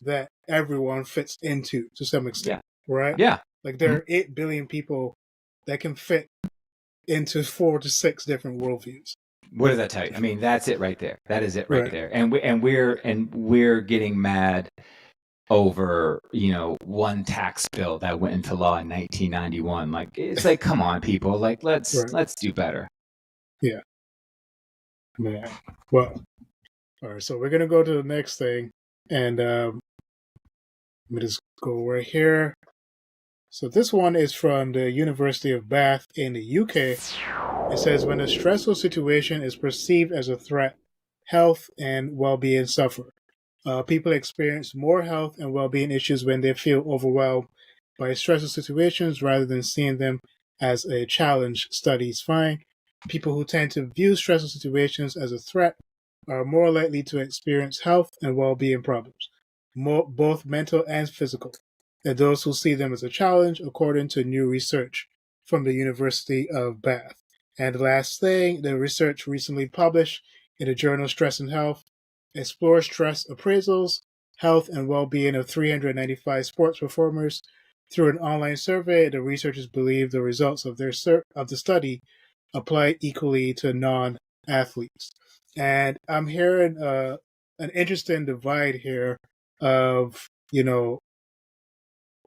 that everyone fits into to some extent. Yeah. Right? Yeah. Like, there are 8 billion people that can fit into 4 to 6 different worldviews. What does that tell you? I mean, that's it right there. That is it right there. And we're getting mad over, one tax bill that went into law in 1991. Like, it's like, come on, people. Like, let's do better. Yeah. Man. Well, all right. So we're gonna go to the next thing, and let me just go right here. So this one is from the University of Bath in the UK. It says, when a stressful situation is perceived as a threat, health and well-being suffer. People experience more health and well-being issues when they feel overwhelmed by stressful situations rather than seeing them as a challenge, studies find. People who tend to view stressful situations as a threat are more likely to experience health and well-being problems, both mental and physical, than those who see them as a challenge, according to new research from the University of Bath. And the last thing, the research recently published in the journal Stress and Health explores stress appraisals, health, and well-being of 395 sports performers. Through an online survey, the researchers believe the results of the study apply equally to non-athletes. And I'm hearing an interesting divide here of,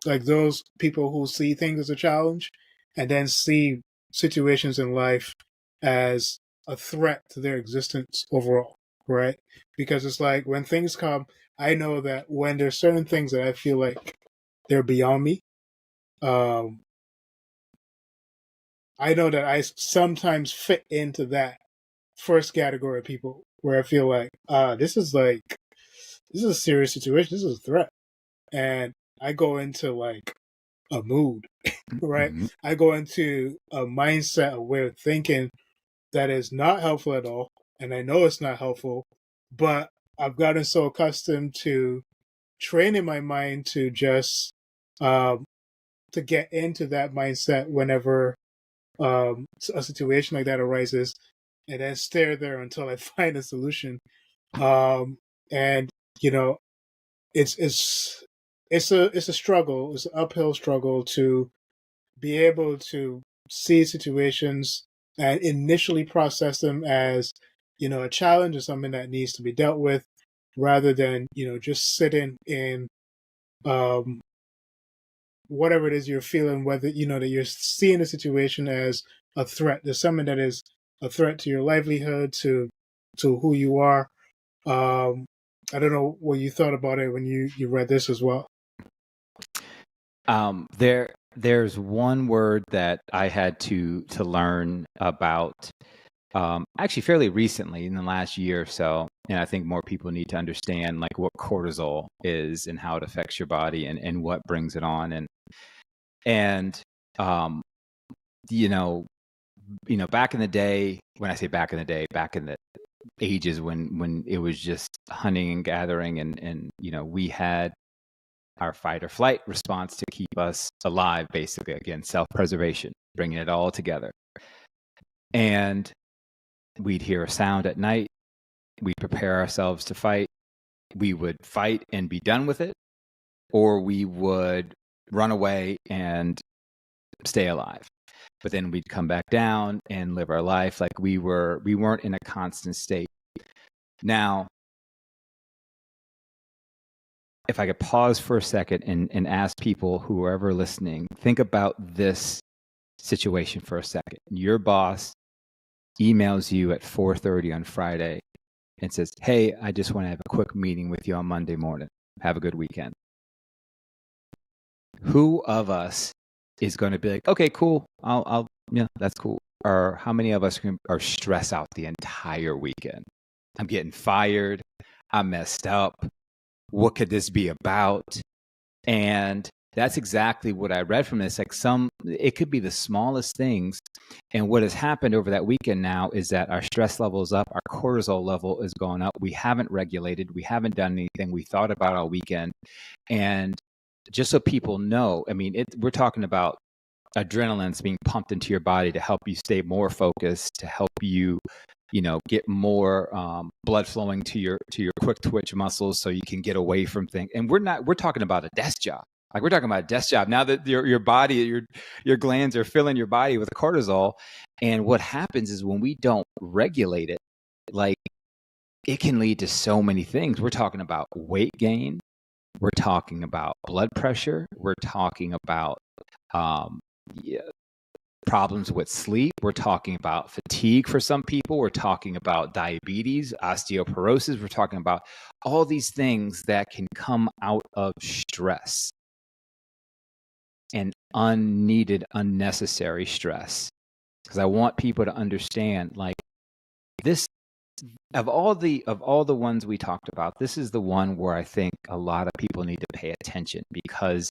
like those people who see things as a challenge and then see situations in life as a threat to their existence overall, right? Because it's like, when things come, I know that when there's certain things that I feel like they're beyond me, I know that I sometimes fit into that first category of people where I feel like, this is a serious situation. This is a threat. And I go into like a mood, right? Mm-hmm. I go into a mindset, a way of thinking that is not helpful at all. And I know it's not helpful, but I've gotten so accustomed to training my mind to just, to get into that mindset whenever a situation like that arises, and then stare there until I find a solution. And it's a struggle. It's an uphill struggle to be able to see situations and initially process them as, a challenge or something that needs to be dealt with, rather than, just sitting in whatever it is you're feeling, whether, that you're seeing the situation as a threat. There's something that is a threat to your livelihood, to who you are. I don't know what you thought about it when you read this as well. There's one word that I had to learn about, actually fairly recently, in the last year or so, and I think more people need to understand like what cortisol is and how it affects your body and what brings it on, and back in the day, when I say back in the day, back in the ages when it was just hunting and gathering, and we had our fight or flight response to keep us alive, basically. Again, self-preservation, bringing it all together. And we'd hear a sound at night. We'd prepare ourselves to fight. We would fight and be done with it, or we would run away and stay alive. But then we'd come back down and live our life like we weren't in a constant state. Now, if I could pause for a second and ask people, whoever listening, think about this situation for a second. Your boss emails you at 4:30 on Friday and says, "Hey, I just want to have a quick meeting with you on Monday morning. Have a good weekend." Who of us is going to be like, "Okay, cool. I'll yeah, that's cool." Or how many of us are stressed out the entire weekend? I'm getting fired. I messed up. What could this be about? And that's exactly what I read from this. Like it could be the smallest things. And what has happened over that weekend now is that our stress level is up, our cortisol level is going up. We haven't regulated, we haven't done anything we thought about all weekend. And just so people know, I mean, we're talking about adrenaline's being pumped into your body to help you stay more focused, to help you, get more blood flowing to your quick twitch muscles so you can get away from things. And we're talking about a desk job. Like we're talking about a desk job. Now that your body, your glands are filling your body with cortisol. And what happens is when we don't regulate it, like it can lead to so many things. We're talking about weight gain. We're talking about blood pressure. We're talking about problems with sleep. We're talking about fatigue for some people. We're talking about diabetes, osteoporosis. We're talking about all these things that can come out of stress and unneeded, unnecessary stress. Because I want people to understand, like this, of all the ones we talked about, this is the one where I think a lot of people need to pay attention, because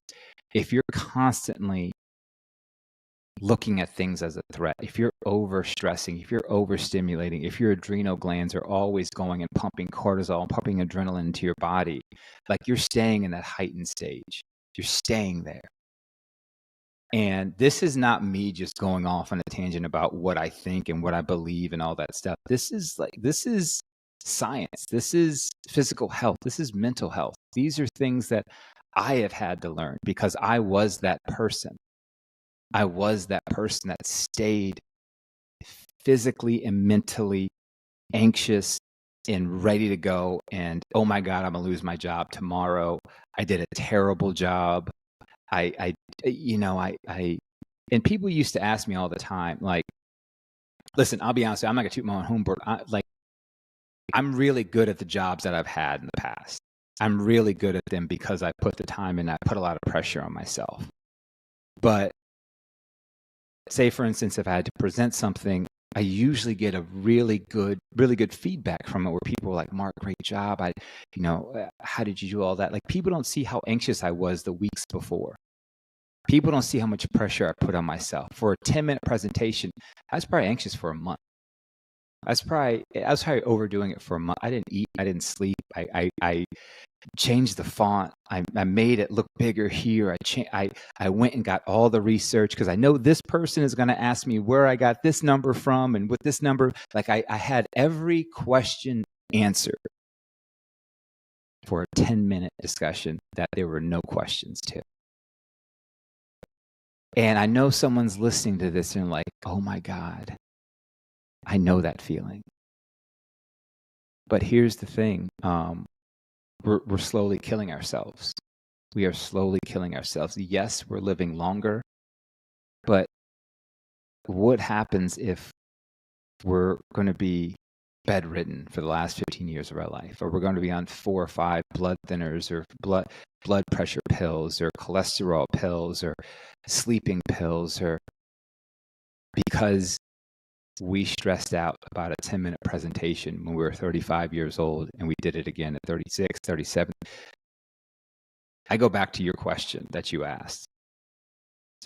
if you're constantly looking at things as a threat, if you're overstressing, if you're overstimulating, if your adrenal glands are always going and pumping cortisol and pumping adrenaline into your body, like you're staying in that heightened stage. You're staying there. And this is not me just going off on a tangent about what I think and what I believe and all that stuff. This is science. This is physical health. This is mental health. These are things that I have had to learn because I was that person. I was that person that stayed physically and mentally anxious and ready to go. And, oh my God, I'm going to lose my job tomorrow. I did a terrible job. And people used to ask me all the time, like, listen, I'll be honest, I'm not going to toot my own horn. I'm really good at the jobs that I've had in the past. I'm really good at them because I put the time in. I put a lot of pressure on myself. But say, for instance, if I had to present something, I usually get a really good feedback from it where people are like, "Mark, great job. How did you do all that?" Like, people don't see how anxious I was the weeks before. People don't see how much pressure I put on myself. For a 10-minute presentation, I was probably anxious for a month. I was probably overdoing it for a month. I didn't eat. I didn't sleep. I changed the font. I made it look bigger here. I went and got all the research because I know this person is going to ask me where I got this number from and with this number. Like I had every question answered for a 10-minute discussion that there were no questions to. And I know someone's listening to this and like, "Oh my God, I know that feeling." But here's the thing. We're slowly killing ourselves. We are slowly killing ourselves. Yes, we're living longer, but what happens if we're going to be bedridden for the last 15 years of our life, or we're going to be on 4 or 5 blood thinners or blood pressure pills or cholesterol pills or sleeping pills, or because we stressed out about a 10-minute presentation when we were 35 years old and we did it again at 36, 37. I go back to your question that you asked.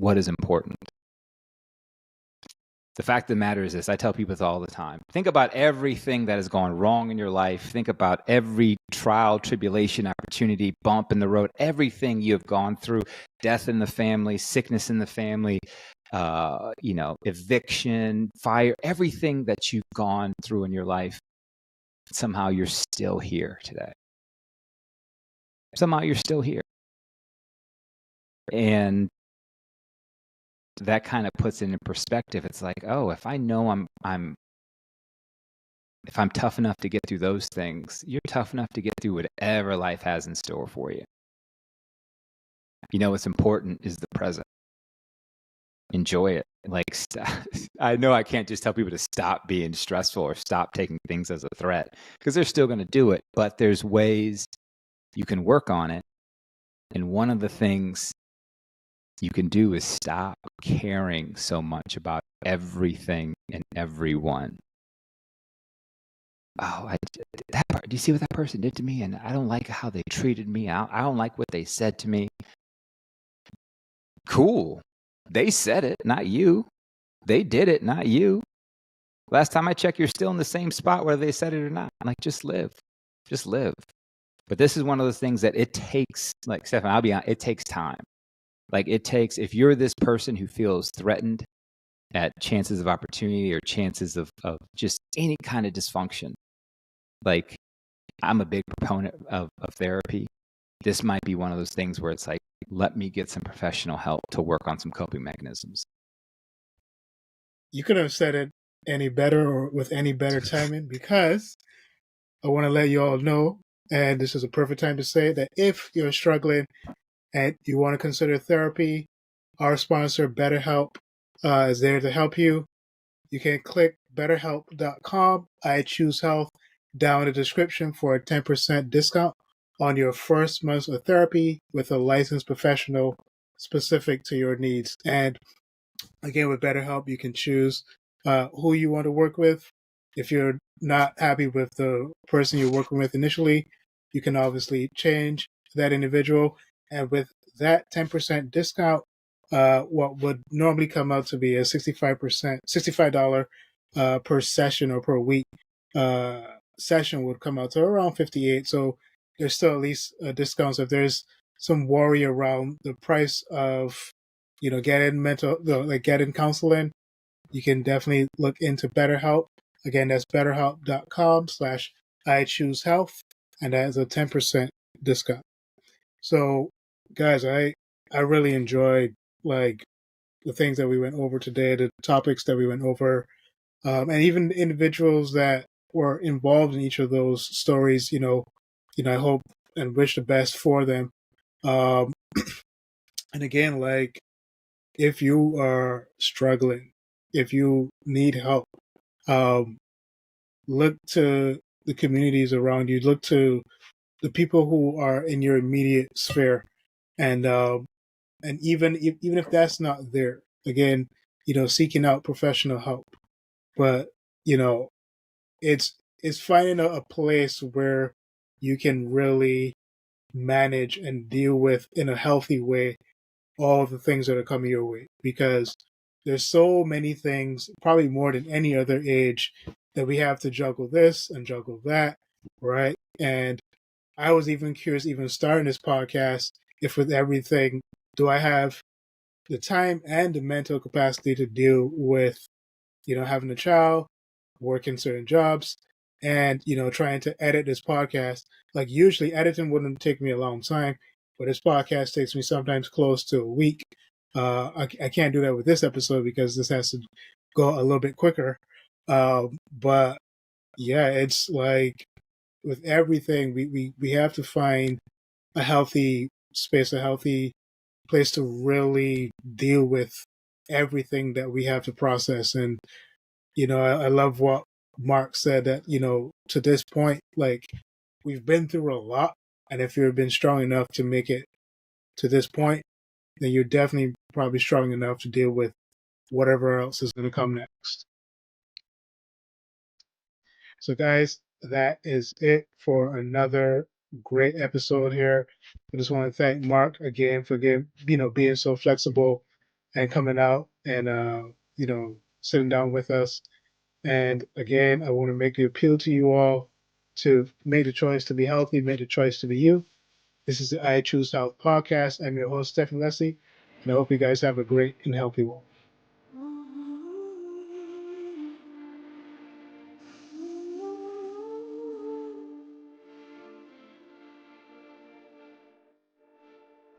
What is important? The fact of the matter is this. I tell people this all the time. Think about everything that has gone wrong in your life. Think about every trial, tribulation, opportunity, bump in the road, everything you have gone through, death in the family, sickness in the family, eviction, fire, everything that you've gone through in your life. Somehow you're still here today. Somehow you're still here. And that kind of puts it in perspective. It's like, oh, if I know if I'm tough enough to get through those things, you're tough enough to get through whatever life has in store for you. What's important is the present. Enjoy it. Like, I know I can't just tell people to stop being stressful or stop taking things as a threat, because they're still going to do it. But there's ways you can work on it. And one of the things you can do is stop caring so much about everything and everyone. Oh, do you see what that person did to me? And I don't like how they treated me. I don't like what they said to me. Cool. They said it, not you. They did it, not you. Last time I checked, you're still in the same spot whether they said it or not. Like, just live. Just live. But this is one of those things that it takes, like, Stefan, I'll be honest, it takes time. Like, it takes, if you're this person who feels threatened at chances of opportunity or chances of just any kind of dysfunction, like, I'm a big proponent of therapy. This might be one of those things where it's like, let me get some professional help to work on some coping mechanisms. You couldn't have said it any better or with any better timing, because I want to let you all know, and this is a perfect time to say that if you're struggling and you want to consider therapy, our sponsor, BetterHelp, is there to help you. You can click betterhelp.com. I choose health down in the description for a 10% discount on your first month of therapy with a licensed professional specific to your needs. And again, with BetterHelp, you can choose who you want to work with. If you're not happy with the person you're working with initially, you can obviously change that individual. And with that 10% discount, what would normally come out to be a $65 per session or per week session would come out to around $58. So there's still at least discounts. If there's some worry around the price of getting counseling, you can definitely look into BetterHelp. Again, that's betterhelp.com/I choose health, and that is a 10% discount. So, guys, I really enjoyed like the things that we went over today, the topics that we went over, and even the individuals that were involved in each of those stories. I hope and wish the best for them. And again, like, if you are struggling, if you need help, look to the communities around you. Look to the people who are in your immediate sphere, and even if that's not there, again, seeking out professional help. But it's finding a place where you can really manage and deal with in a healthy way all the things that are coming your way, because there's so many things, probably more than any other age, that we have to juggle this and juggle that, right? And I was even curious, even starting this podcast, if with everything, do I have the time and the mental capacity to deal with, having a child, working certain jobs, and, trying to edit this podcast. Like, usually editing wouldn't take me a long time, but this podcast takes me sometimes close to a week. I can't do that with this episode because this has to go a little bit quicker. But yeah, it's like with everything, we have to find a healthy space, a healthy place to really deal with everything that we have to process. And, I love what Mark said, that, to this point, like, we've been through a lot. And if you've been strong enough to make it to this point, then you're definitely probably strong enough to deal with whatever else is going to come next. So, guys, that is it for another great episode here. I just want to thank Mark again for being so flexible and coming out and sitting down with us. And again, I want to make the appeal to you all to make the choice to be healthy, make the choice to be you. This is the I Choose Health podcast. I'm your host, Stefan Lessie, and I hope you guys have a great and healthy one.